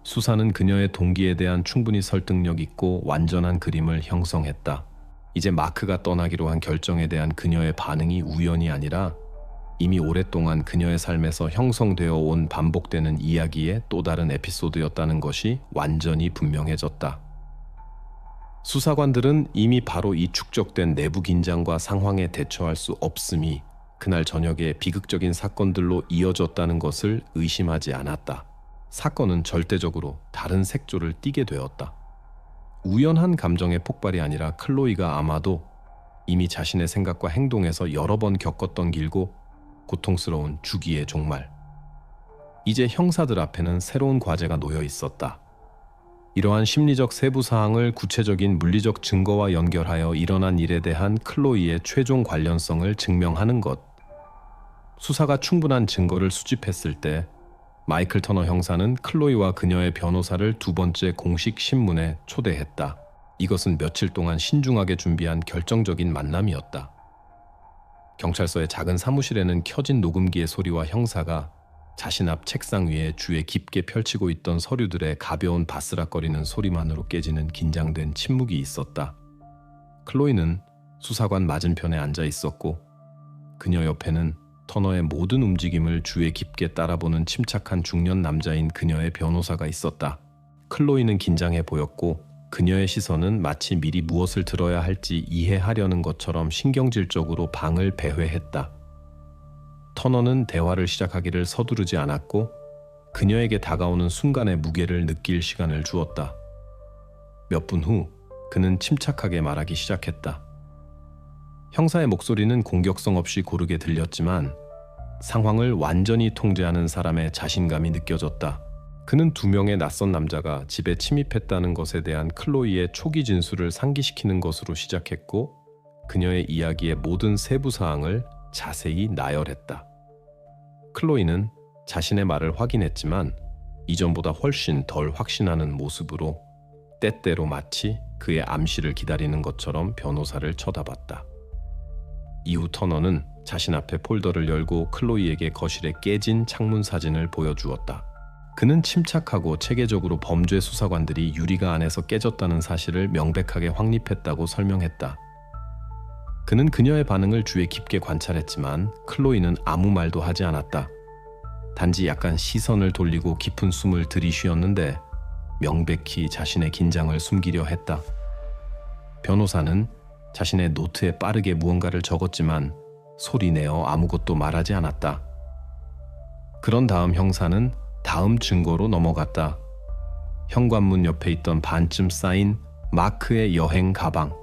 수사는 그녀의 동기에 대한 충분히 설득력 있고 완전한 그림을 형성했다. 이제 마크가 떠나기로 한 결정에 대한 그녀의 반응이 우연이 아니라 이미 오랫동안 그녀의 삶에서 형성되어 온 반복되는 이야기의 또 다른 에피소드였다는 것이 완전히 분명해졌다. 수사관들은 이미 바로 이 축적된 내부 긴장과 상황에 대처할 수 없음이 그날 저녁에 비극적인 사건들로 이어졌다는 것을 의심하지 않았다. 사건은 절대적으로 다른 색조를 띠게 되었다. 우연한 감정의 폭발이 아니라 클로이가 아마도 이미 자신의 생각과 행동에서 여러 번 겪었던 길고 고통스러운 주기의 종말. 이제 형사들 앞에는 새로운 과제가 놓여 있었다. 이러한 심리적 세부 사항을 구체적인 물리적 증거와 연결하여 일어난 일에 대한 클로이의 최종 관련성을 증명하는 것. 수사가 충분한 증거를 수집했을 때 마이클 터너 형사는 클로이와 그녀의 변호사를 두 번째 공식 신문에 초대했다. 이것은 며칠 동안 신중하게 준비한 결정적인 만남이었다. 경찰서의 작은 사무실에는 켜진 녹음기의 소리와 형사가 자신 앞 책상 위에 주에 깊게 펼치고 있던 서류들의 가벼운 바스락거리는 소리만으로 깨지는 긴장된 침묵이 있었다. 클로이는 수사관 맞은편에 앉아 있었고 그녀 옆에는 터너의 모든 움직임을 주에 깊게 따라보는 침착한 중년 남자인 그녀의 변호사가 있었다. 클로이는 긴장해 보였고 그녀의 시선은 마치 미리 무엇을 들어야 할지 이해하려는 것처럼 신경질적으로 방을 배회했다. 터너는 대화를 시작하기를 서두르지 않았고 그녀에게 다가오는 순간의 무게를 느낄 시간을 주었다. 몇 분 후 그는 침착하게 말하기 시작했다. 형사의 목소리는 공격성 없이 고르게 들렸지만 상황을 완전히 통제하는 사람의 자신감이 느껴졌다. 그는 두 명의 낯선 남자가 집에 침입했다는 것에 대한 클로이의 초기 진술을 상기시키는 것으로 시작했고 그녀의 이야기의 모든 세부 사항을 자세히 나열했다. 클로이는 자신의 말을 확인했지만 이전보다 훨씬 덜 확신하는 모습으로 때때로 마치 그의 암시를 기다리는 것처럼 변호사를 쳐다봤다. 이후 터너는 자신 앞에 폴더를 열고 클로이에게 거실에 깨진 창문 사진을 보여주었다. 그는 침착하고 체계적으로 범죄 수사관들이 유리가 안에서 깨졌다는 사실을 명백하게 확립했다고 설명했다. 그는 그녀의 반응을 주의 깊게 관찰했지만 클로이는 아무 말도 하지 않았다. 단지 약간 시선을 돌리고 깊은 숨을 들이쉬었는데 명백히 자신의 긴장을 숨기려 했다. 변호사는 자신의 노트에 빠르게 무언가를 적었지만 소리내어 아무것도 말하지 않았다. 그런 다음 형사는 다음 증거로 넘어갔다. 현관문 옆에 있던 반쯤 쌓인 마크의 여행 가방.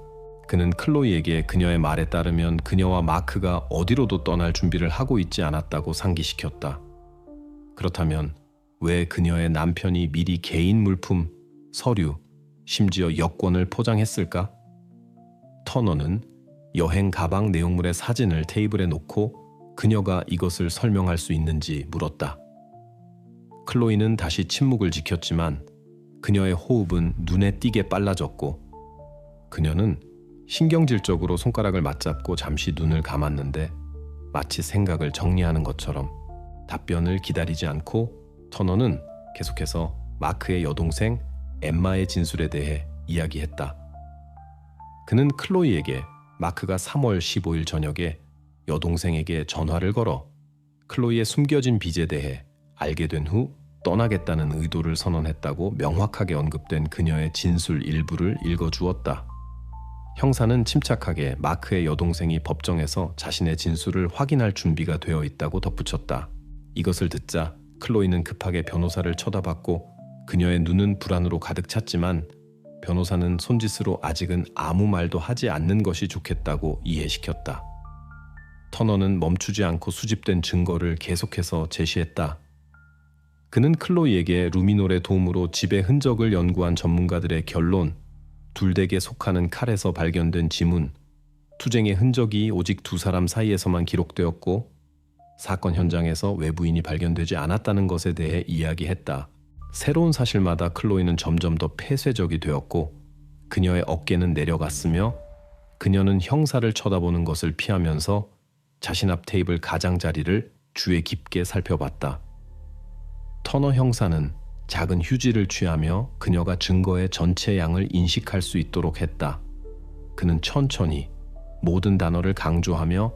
그는 클로이에게 그녀의 말에 따르면 그녀와 마크가 어디로도 떠날 준비를 하고 있지 않았다고 상기시켰다. 그렇다면 왜 그녀의 남편이 미리 개인 물품, 서류, 심지어 여권을 포장했을까? 터너는 여행 가방 내용물의 사진을 테이블에 놓고 그녀가 이것을 설명할 수 있는지 물었다. 클로이는 다시 침묵을 지켰지만 그녀의 호흡은 눈에 띄게 빨라졌고 그녀는 신경질적으로 손가락을 맞잡고 잠시 눈을 감았는데 마치 생각을 정리하는 것처럼 답변을 기다리지 않고 터너는 계속해서 마크의 여동생 엠마의 진술에 대해 이야기했다. 그는 클로이에게 마크가 3월 15일 저녁에 여동생에게 전화를 걸어 클로이의 숨겨진 빚에 대해 알게 된 후 떠나겠다는 의도를 선언했다고 명확하게 언급된 그녀의 진술 일부를 읽어주었다. 형사는 침착하게 마크의 여동생이 법정에서 자신의 진술을 확인할 준비가 되어 있다고 덧붙였다. 이것을 듣자 클로이는 급하게 변호사를 쳐다봤고 그녀의 눈은 불안으로 가득 찼지만 변호사는 손짓으로 아직은 아무 말도 하지 않는 것이 좋겠다고 이해시켰다. 터너는 멈추지 않고 수집된 증거를 계속해서 제시했다. 그는 클로이에게 루미놀의 도움으로 집의 흔적을 연구한 전문가들의 결론, 둘덱에 속하는 칼에서 발견된 지문, 투쟁의 흔적이 오직 두 사람 사이에서만 기록되었고 사건 현장에서 외부인이 발견되지 않았다는 것에 대해 이야기했다. 새로운 사실마다 클로이는 점점 더 폐쇄적이 되었고 그녀의 어깨는 내려갔으며 그녀는 형사를 쳐다보는 것을 피하면서 자신 앞 테이블 가장자리를 주의 깊게 살펴봤다. 터너 형사는 작은 휴지를 취하며 그녀가 증거의 전체 양을 인식할 수 있도록 했다. 그는 천천히 모든 단어를 강조하며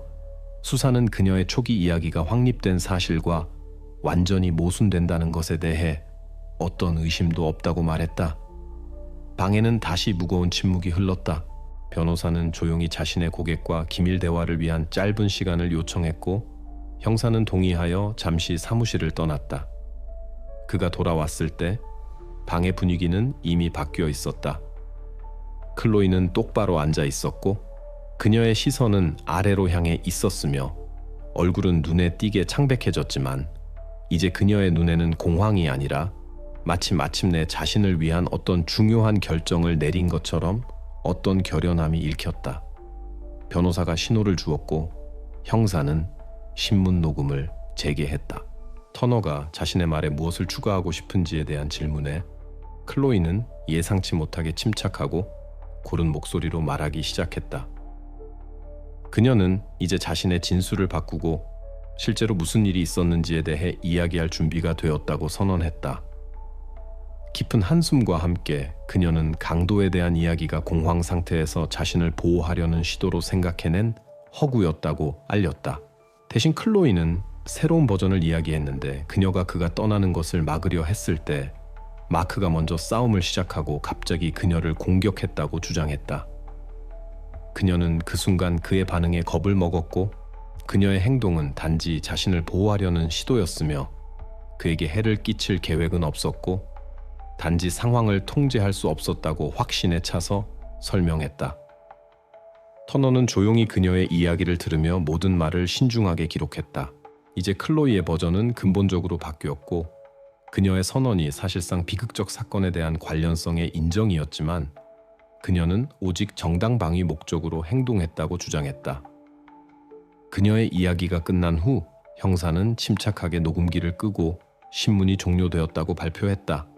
수사는 그녀의 초기 이야기가 확립된 사실과 완전히 모순된다는 것에 대해 어떤 의심도 없다고 말했다. 방에는 다시 무거운 침묵이 흘렀다. 변호사는 조용히 자신의 고객과 기밀 대화를 위한 짧은 시간을 요청했고 형사는 동의하여 잠시 사무실을 떠났다. 그가 돌아왔을 때 방의 분위기는 이미 바뀌어 있었다. 클로이는 똑바로 앉아 있었고 그녀의 시선은 아래로 향해 있었으며 얼굴은 눈에 띄게 창백해졌지만 이제 그녀의 눈에는 공황이 아니라 마치 마침내 자신을 위한 어떤 중요한 결정을 내린 것처럼 어떤 결연함이 읽혔다. 변호사가 신호를 주었고 형사는 신문 녹음을 재개했다. 터너가 자신의 말에 무엇을 추가하고 싶은지에 대한 질문에 클로이는 예상치 못하게 침착하고 고른 목소리로 말하기 시작했다. 그녀는 이제 자신의 진술을 바꾸고 실제로 무슨 일이 있었는지에 대해 이야기할 준비가 되었다고 선언했다. 깊은 한숨과 함께 그녀는 강도에 대한 이야기가 공황 상태에서 자신을 보호하려는 시도로 생각해낸 허구였다고 알렸다. 대신 클로이는 새로운 버전을 이야기했는데 그가 떠나는 것을 막으려 했을 때 마크가 먼저 싸움을 시작하고 갑자기 그녀를 공격했다고 주장했다. 그녀는 그 순간 그의 반응에 겁을 먹었고 그녀의 행동은 단지 자신을 보호하려는 시도였으며 그에게 해를 끼칠 계획은 없었고 단지 상황을 통제할 수 없었다고 확신에 차서 설명했다. 터너는 조용히 그녀의 이야기를 들으며 모든 말을 신중하게 기록했다. 이제 클로이의 버전은 근본적으로 바뀌었고 그녀의 선언이 사실상 비극적 사건에 대한 관련성의 인정이었지만 그녀는 오직 정당방위 목적으로 행동했다고 주장했다. 그녀의 이야기가 끝난 후 형사는 침착하게 녹음기를 끄고 신문이 종료되었다고 발표했다.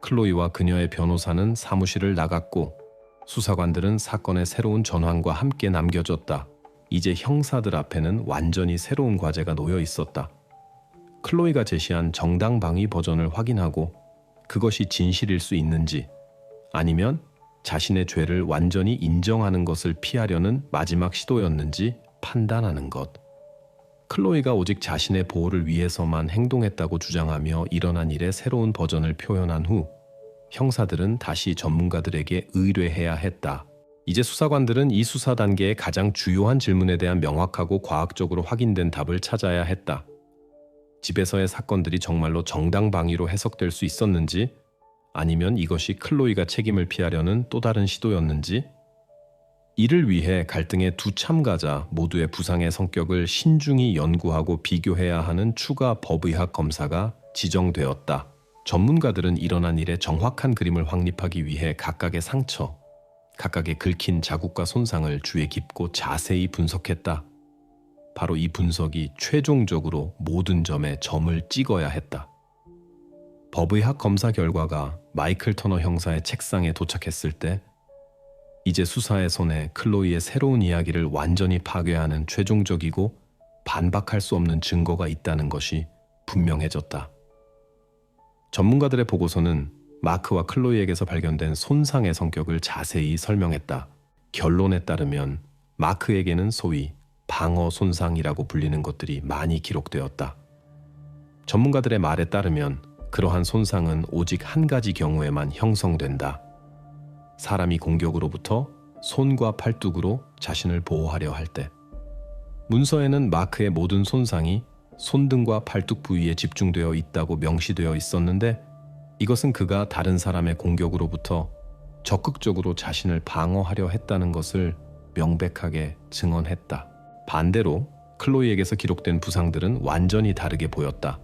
클로이와 그녀의 변호사는 사무실을 나갔고 수사관들은 사건의 새로운 전환과 함께 남겨졌다. 이제 형사들 앞에는 완전히 새로운 과제가 놓여 있었다. 클로이가 제시한 정당방위 버전을 확인하고 그것이 진실일 수 있는지 아니면 자신의 죄를 완전히 인정하는 것을 피하려는 마지막 시도였는지 판단하는 것. 클로이가 오직 자신의 보호를 위해서만 행동했다고 주장하며 일어난 일의 새로운 버전을 표현한 후 형사들은 다시 전문가들에게 의뢰해야 했다. 이제 수사관들은 이 수사 단계의 가장 주요한 질문에 대한 명확하고 과학적으로 확인된 답을 찾아야 했다. 집에서의 사건들이 정말로 정당방위로 해석될 수 있었는지 아니면 이것이 클로이가 책임을 피하려는 또 다른 시도였는지 이를 위해 갈등의 두 참가자 모두의 부상의 성격을 신중히 연구하고 비교해야 하는 추가 법의학 검사가 지정되었다. 전문가들은 일어난 일의 정확한 그림을 확립하기 위해 각각의 상처, 각각의 긁힌 자국과 손상을 주의 깊고 자세히 분석했다. 바로 이 분석이 최종적으로 모든 점에 점을 찍어야 했다. 법의학 검사 결과가 마이클 터너 형사의 책상에 도착했을 때 이제 수사의 손에 클로이의 새로운 이야기를 완전히 파괴하는 최종적이고 반박할 수 없는 증거가 있다는 것이 분명해졌다. 전문가들의 보고서는 마크와 클로이에게서 발견된 손상의 성격을 자세히 설명했다. 결론에 따르면 마크에게는 소위 방어 손상이라고 불리는 것들이 많이 기록되었다. 전문가들의 말에 따르면 그러한 손상은 오직 한 가지 경우에만 형성된다. 사람이 공격으로부터 손과 팔뚝으로 자신을 보호하려 할 때. 문서에는 마크의 모든 손상이 손등과 팔뚝 부위에 집중되어 있다고 명시되어 있었는데, 이것은 그가 다른 사람의 공격으로부터 적극적으로 자신을 방어하려 했다는 것을 명백하게 증언했다. 반대로 클로이에게서 기록된 부상들은 완전히 다르게 보였다.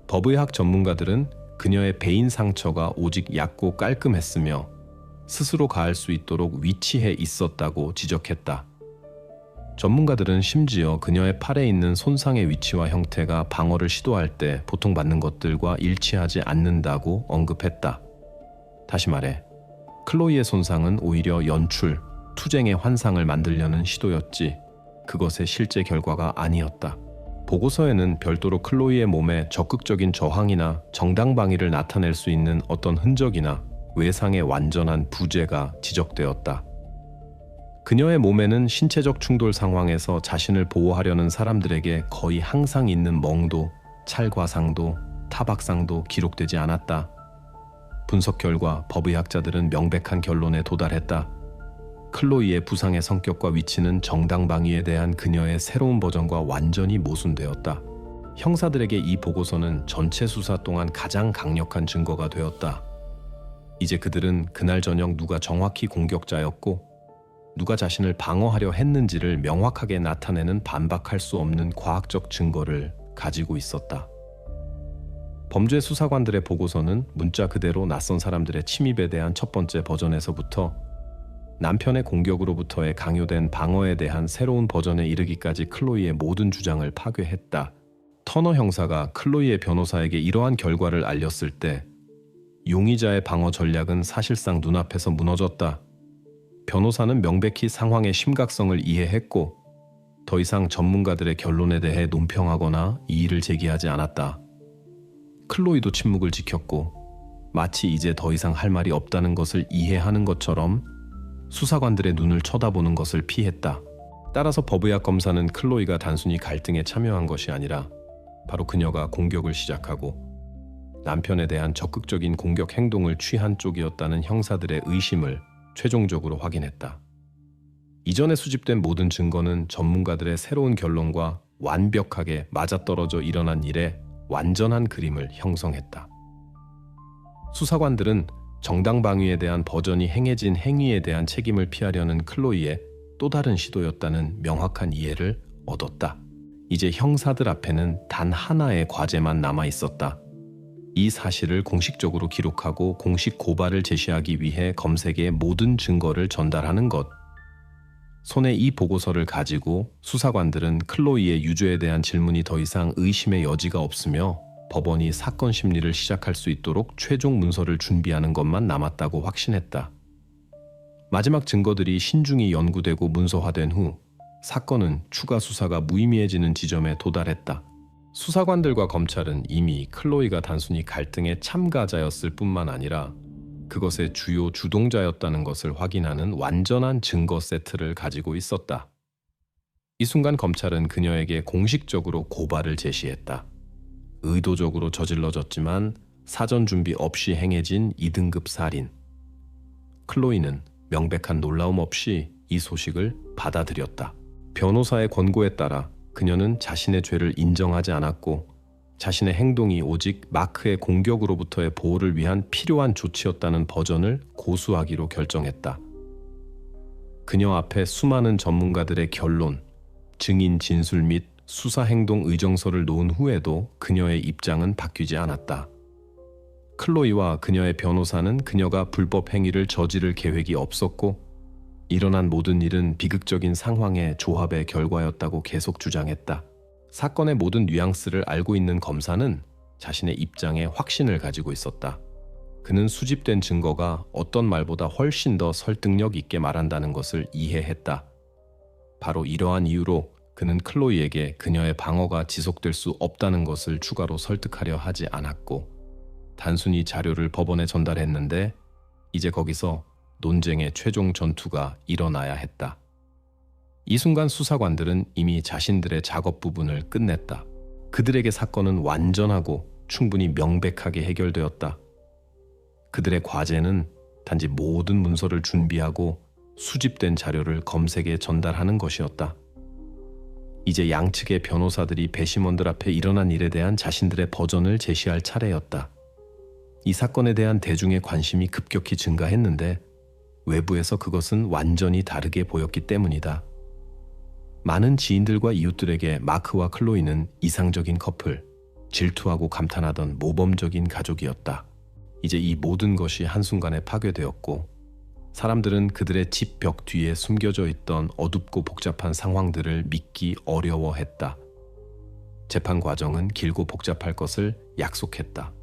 법의학 전문가들은 그녀의 베인 상처가 오직 얕고 깔끔했으며 스스로 가할 수 있도록 위치해 있었다고 지적했다. 전문가들은 심지어 그녀의 팔에 있는 손상의 위치와 형태가 방어를 시도할 때 보통 받는 것들과 일치하지 않는다고 언급했다. 다시 말해, 클로이의 손상은 오히려 연출, 투쟁의 환상을 만들려는 시도였지 그것의 실제 결과가 아니었다. 보고서에는 별도로 클로이의 몸에 적극적인 저항이나 정당방위를 나타낼 수 있는 어떤 흔적이나 외상의 완전한 부재가 지적되었다. 그녀의 몸에는 신체적 충돌 상황에서 자신을 보호하려는 사람들에게 거의 항상 있는 멍도, 찰과상도, 타박상도 기록되지 않았다. 분석 결과 법의학자들은 명백한 결론에 도달했다. 클로이의 부상의 성격과 위치는 정당방위에 대한 그녀의 새로운 버전과 완전히 모순되었다. 형사들에게 이 보고서는 전체 수사 동안 가장 강력한 증거가 되었다. 이제 그들은 그날 저녁 누가 정확히 공격자였고 누가 자신을 방어하려 했는지를 명확하게 나타내는 반박할 수 없는 과학적 증거를 가지고 있었다. 범죄 수사관들의 보고서는 문자 그대로 낯선 사람들의 침입에 대한 첫 번째 버전에서부터 남편의 공격으로부터의 강요된 방어에 대한 새로운 버전에 이르기까지 클로이의 모든 주장을 파괴했다. 터너 형사가 클로이의 변호사에게 이러한 결과를 알렸을 때 용의자의 방어 전략은 사실상 눈앞에서 무너졌다. 변호사는 명백히 상황의 심각성을 이해했고 더 이상 전문가들의 결론에 대해 논평하거나 이의를 제기하지 않았다. 클로이도 침묵을 지켰고 마치 이제 더 이상 할 말이 없다는 것을 이해하는 것처럼 수사관들의 눈을 쳐다보는 것을 피했다. 따라서 법의학 검사는 클로이가 단순히 갈등에 참여한 것이 아니라 바로 그녀가 공격을 시작하고 남편에 대한 적극적인 공격 행동을 취한 쪽이었다는 형사들의 의심을 최종적으로 확인했다. 이전에 수집된 모든 증거는 전문가들의 새로운 결론과 완벽하게 맞아떨어져 일어난 일의 완전한 그림을 형성했다. 수사관들은 정당방위에 대한 버전이 행해진 행위에 대한 책임을 피하려는 클로이의 또 다른 시도였다는 명확한 이해를 얻었다. 이제 형사들 앞에는 단 하나의 과제만 남아 있었다. 이 사실을 공식적으로 기록하고 공식 고발을 제시하기 위해 검색에 모든 증거를 전달하는 것. 손에 이 보고서를 가지고 수사관들은 클로이의 유죄에 대한 질문이 더 이상 의심의 여지가 없으며 법원이 사건 심리를 시작할 수 있도록 최종 문서를 준비하는 것만 남았다고 확신했다. 마지막 증거들이 신중히 연구되고 문서화된 후 사건은 추가 수사가 무의미해지는 지점에 도달했다. 수사관들과 검찰은 이미 클로이가 단순히 갈등의 참가자였을 뿐만 아니라 그것의 주요 주동자였다는 것을 확인하는 완전한 증거 세트를 가지고 있었다. 이 순간 검찰은 그녀에게 공식적으로 고발을 제시했다. 의도적으로 저질러졌지만 사전 준비 없이 행해진 2등급 살인. 클로이는 명백한 놀라움 없이 이 소식을 받아들였다. 변호사의 권고에 따라 그녀는 자신의 죄를 인정하지 않았고 자신의 행동이 오직 마크의 공격으로부터의 보호를 위한 필요한 조치였다는 버전을 고수하기로 결정했다. 그녀 앞에 수많은 전문가들의 결론, 증인 진술 및 수사 행동 의정서를 놓은 후에도 그녀의 입장은 바뀌지 않았다. 클로이와 그녀의 변호사는 그녀가 불법 행위를 저지를 계획이 없었고 일어난 모든 일은 비극적인 상황의 조합의 결과였다고 계속 주장했다. 사건의 모든 뉘앙스를 알고 있는 검사는 자신의 입장에 확신을 가지고 있었다. 그는 수집된 증거가 어떤 말보다 훨씬 더 설득력 있게 말한다는 것을 이해했다. 바로 이러한 이유로 그는 클로이에게 그녀의 방어가 지속될 수 없다는 것을 추가로 설득하려 하지 않았고 단순히 자료를 법원에 전달했는데 이제 거기서 논쟁의 최종 전투가 일어나야 했다. 이 순간 수사관들은 이미 자신들의 작업 부분을 끝냈다. 그들에게 사건은 완전하고 충분히 명백하게 해결되었다. 그들의 과제는 단지 모든 문서를 준비하고 수집된 자료를 검색에 전달하는 것이었다. 이제 양측의 변호사들이 배심원들 앞에 일어난 일에 대한 자신들의 버전을 제시할 차례였다. 이 사건에 대한 대중의 관심이 급격히 증가했는데 외부에서 그것은 완전히 다르게 보였기 때문이다. 많은 지인들과 이웃들에게 마크와 클로이는 이상적인 커플, 질투하고 감탄하던 모범적인 가족이었다. 이제 이 모든 것이 한순간에 파괴되었고 사람들은 그들의 집 벽 뒤에 숨겨져 있던 어둡고 복잡한 상황들을 믿기 어려워했다. 재판 과정은 길고 복잡할 것을 약속했다.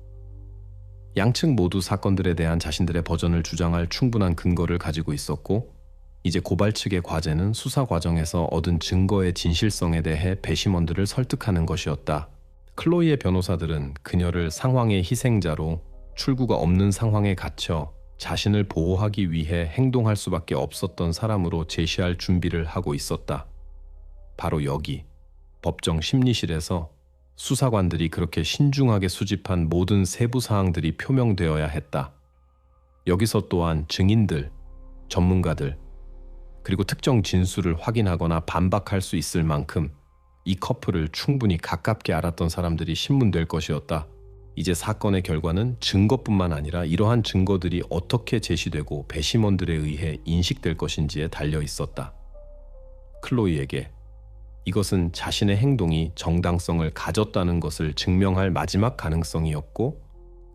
양측 모두 사건들에 대한 자신들의 버전을 주장할 충분한 근거를 가지고 있었고 이제 고발 측의 과제는 수사 과정에서 얻은 증거의 진실성에 대해 배심원들을 설득하는 것이었다. 클로이의 변호사들은 그녀를 상황의 희생자로 출구가 없는 상황에 갇혀 자신을 보호하기 위해 행동할 수밖에 없었던 사람으로 제시할 준비를 하고 있었다. 바로 여기 법정 심리실에서 수사관들이 그렇게 신중하게 수집한 모든 세부 사항들이 표명되어야 했다. 여기서 또한 증인들, 전문가들, 그리고 특정 진술을 확인하거나 반박할 수 있을 만큼 이 커플을 충분히 가깝게 알았던 사람들이 신문될 것이었다. 이제 사건의 결과는 증거뿐만 아니라 이러한 증거들이 어떻게 제시되고 배심원들에 의해 인식될 것인지에 달려 있었다. 클로이에게 이것은 자신의 행동이 정당성을 가졌다는 것을 증명할 마지막 가능성이었고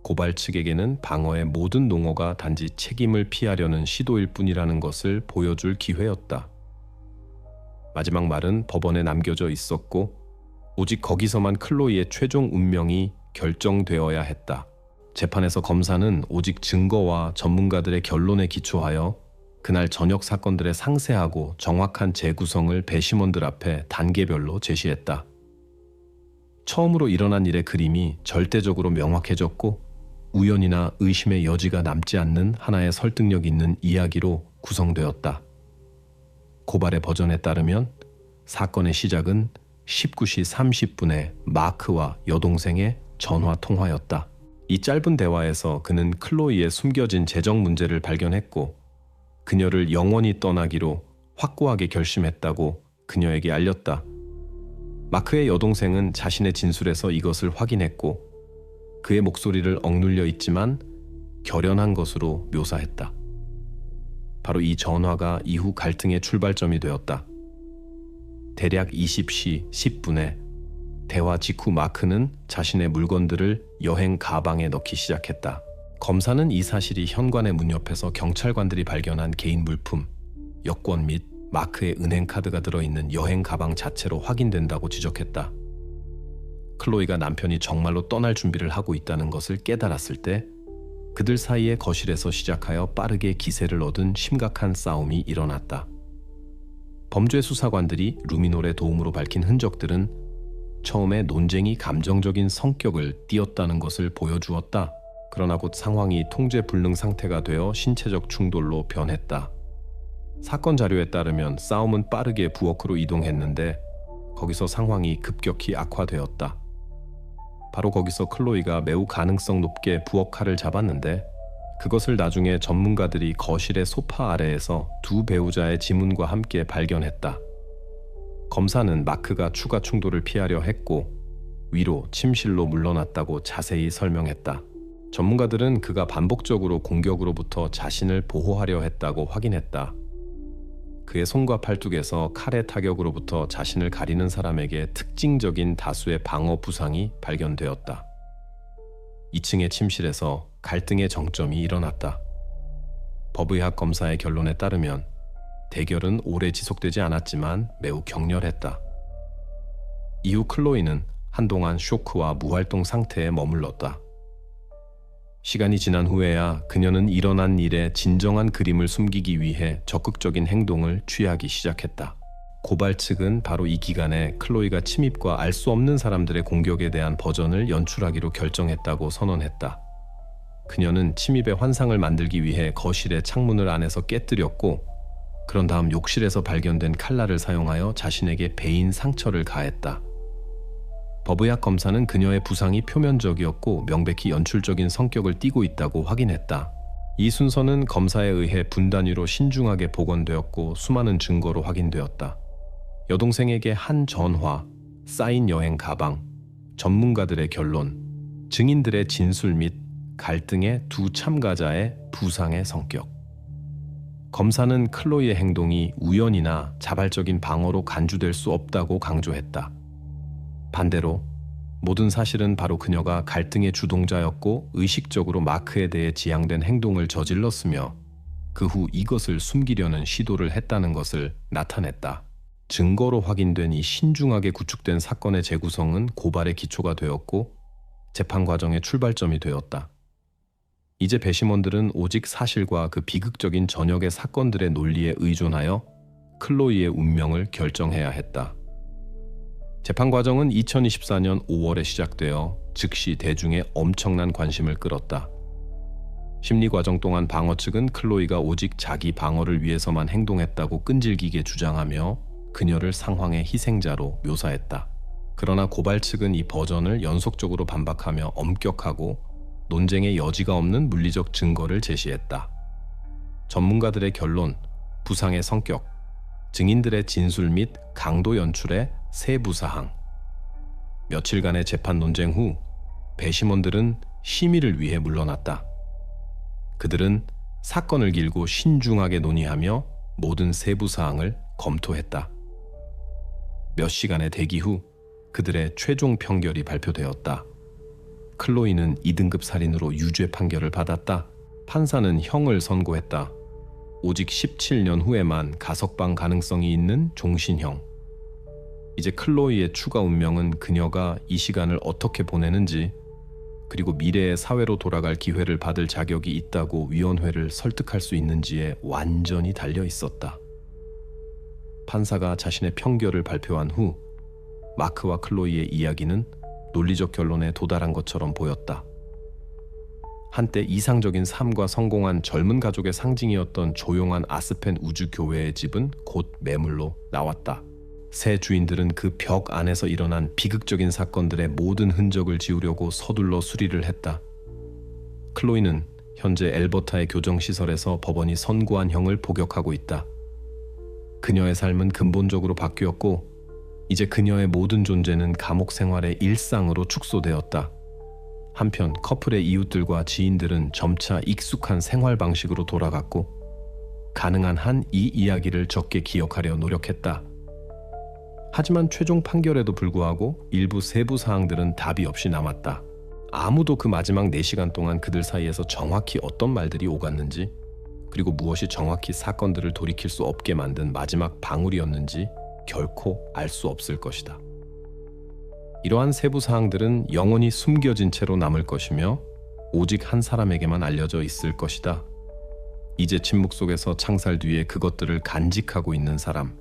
고발 측에게는 방어의 모든 농어가 단지 책임을 피하려는 시도일 뿐이라는 것을 보여줄 기회였다. 마지막 말은 법원에 남겨져 있었고 오직 거기서만 클로이의 최종 운명이 결정되어야 했다. 재판에서 검사는 오직 증거와 전문가들의 결론에 기초하여 그날 저녁 사건들의 상세하고 정확한 재구성을 배심원들 앞에 단계별로 제시했다. 처음으로 일어난 일의 그림이 절대적으로 명확해졌고 우연이나 의심의 여지가 남지 않는 하나의 설득력 있는 이야기로 구성되었다. 고발의 버전에 따르면 사건의 시작은 19시 30분에 마크와 여동생의 전화 통화였다. 이 짧은 대화에서 그는 클로이의 숨겨진 재정 문제를 발견했고 그녀를 영원히 떠나기로 확고하게 결심했다고 그녀에게 알렸다. 마크의 여동생은 자신의 진술에서 이것을 확인했고 그의 목소리를 억눌려 있지만 결연한 것으로 묘사했다. 바로 이 전화가 이후 갈등의 출발점이 되었다. 대략 20시 10분에 대화 직후 마크는 자신의 물건들을 여행 가방에 넣기 시작했다. 검사는 이 사실이 현관의 문 옆에서 경찰관들이 발견한 개인 물품, 여권 및 마크의 은행 카드가 들어있는 여행 가방 자체로 확인된다고 지적했다. 클로이가 남편이 정말로 떠날 준비를 하고 있다는 것을 깨달았을 때 그들 사이의 거실에서 시작하여 빠르게 기세를 얻은 심각한 싸움이 일어났다. 범죄 수사관들이 루미놀의 도움으로 밝힌 흔적들은 처음에 논쟁이 감정적인 성격을 띠었다는 것을 보여주었다. 그러나 곧 상황이 통제 불능 상태가 되어 신체적 충돌로 변했다. 사건 자료에 따르면 싸움은 빠르게 부엌으로 이동했는데 거기서 상황이 급격히 악화되었다. 바로 거기서 클로이가 매우 가능성 높게 부엌 칼을 잡았는데 그것을 나중에 전문가들이 거실의 소파 아래에서 두 배우자의 지문과 함께 발견했다. 검사는 마크가 추가 충돌을 피하려 했고 위로 침실로 물러났다고 자세히 설명했다. 전문가들은 그가 반복적으로 공격으로부터 자신을 보호하려 했다고 확인했다. 그의 손과 팔뚝에서 칼의 타격으로부터 자신을 가리는 사람에게 특징적인 다수의 방어 부상이 발견되었다. 2층의 침실에서 갈등의 정점이 일어났다. 법의학 검사의 결론에 따르면 대결은 오래 지속되지 않았지만 매우 격렬했다. 이후 클로이는 한동안 쇼크와 무활동 상태에 머물렀다. 시간이 지난 후에야 그녀는 일어난 일의 진정한 그림을 숨기기 위해 적극적인 행동을 취하기 시작했다. 고발 측은 바로 이 기간에 클로이가 침입과 알 수 없는 사람들의 공격에 대한 버전을 연출하기로 결정했다고 선언했다. 그녀는 침입의 환상을 만들기 위해 거실의 창문을 안에서 깨뜨렸고 그런 다음 욕실에서 발견된 칼날을 사용하여 자신에게 배인 상처를 가했다. 법의학 검사는 그녀의 부상이 표면적이었고 명백히 연출적인 성격을 띠고 있다고 확인했다. 이 순서는 검사에 의해 분단위로 신중하게 복원되었고 수많은 증거로 확인되었다. 여동생에게 한 전화, 쌓인 여행 가방, 전문가들의 결론, 증인들의 진술 및 갈등의 두 참가자의 부상의 성격. 검사는 클로이의 행동이 우연이나 자발적인 방어로 간주될 수 없다고 강조했다. 반대로 모든 사실은 바로 그녀가 갈등의 주동자였고 의식적으로 마크에 대해 지향된 행동을 저질렀으며 그 후 이것을 숨기려는 시도를 했다는 것을 나타냈다. 증거로 확인된 이 신중하게 구축된 사건의 재구성은 고발의 기초가 되었고 재판 과정의 출발점이 되었다. 이제 배심원들은 오직 사실과 그 비극적인 전역의 사건들의 논리에 의존하여 클로이의 운명을 결정해야 했다. 재판 과정은 2024년 5월에 시작되어 즉시 대중의 엄청난 관심을 끌었다. 심리 과정 동안 방어 측은 클로이가 오직 자기 방어를 위해서만 행동했다고 끈질기게 주장하며 그녀를 상황의 희생자로 묘사했다. 그러나 고발 측은 이 버전을 연속적으로 반박하며 엄격하고 논쟁의 여지가 없는 물리적 증거를 제시했다. 전문가들의 결론, 부상의 성격, 증인들의 진술 및 강도 연출의 세부 사항. 며칠간의 재판 논쟁 후 배심원들은 심의를 위해 물러났다. 그들은 사건을 길고 신중하게 논의하며 모든 세부 사항을 검토했다. 몇 시간의 대기 후 그들의 최종 판결이 발표되었다. 클로이는 2등급 살인으로 유죄 판결을 받았다. 판사는 형을 선고했다. 오직 17년 후에만 가석방 가능성이 있는 종신형. 이제 클로이의 추가 운명은 그녀가 이 시간을 어떻게 보내는지, 그리고 미래의 사회로 돌아갈 기회를 받을 자격이 있다고 위원회를 설득할 수 있는지에 완전히 달려 있었다. 판사가 자신의 판결을 발표한 후 마크와 클로이의 이야기는 논리적 결론에 도달한 것처럼 보였다. 한때 이상적인 삶과 성공한 젊은 가족의 상징이었던 조용한 아스펜 우주교회의 집은 곧 매물로 나왔다. 새 주인들은 그 벽 안에서 일어난 비극적인 사건들의 모든 흔적을 지우려고 서둘러 수리를 했다. 클로이는 현재 엘버타의 교정시설에서 법원이 선고한 형을 복역하고 있다. 그녀의 삶은 근본적으로 바뀌었고 이제 그녀의 모든 존재는 감옥 생활의 일상으로 축소되었다. 한편 커플의 이웃들과 지인들은 점차 익숙한 생활 방식으로 돌아갔고 가능한 한 이 이야기를 적게 기억하려 노력했다. 하지만 최종 판결에도 불구하고 일부 세부 사항들은 답이 없이 남았다. 아무도 그 마지막 4시간 동안 그들 사이에서 정확히 어떤 말들이 오갔는지, 그리고 무엇이 정확히 사건들을 돌이킬 수 없게 만든 마지막 방울이었는지 결코 알 수 없을 것이다. 이러한 세부 사항들은 영원히 숨겨진 채로 남을 것이며 오직 한 사람에게만 알려져 있을 것이다. 이제 침묵 속에서 창살 뒤에 그것들을 간직하고 있는 사람,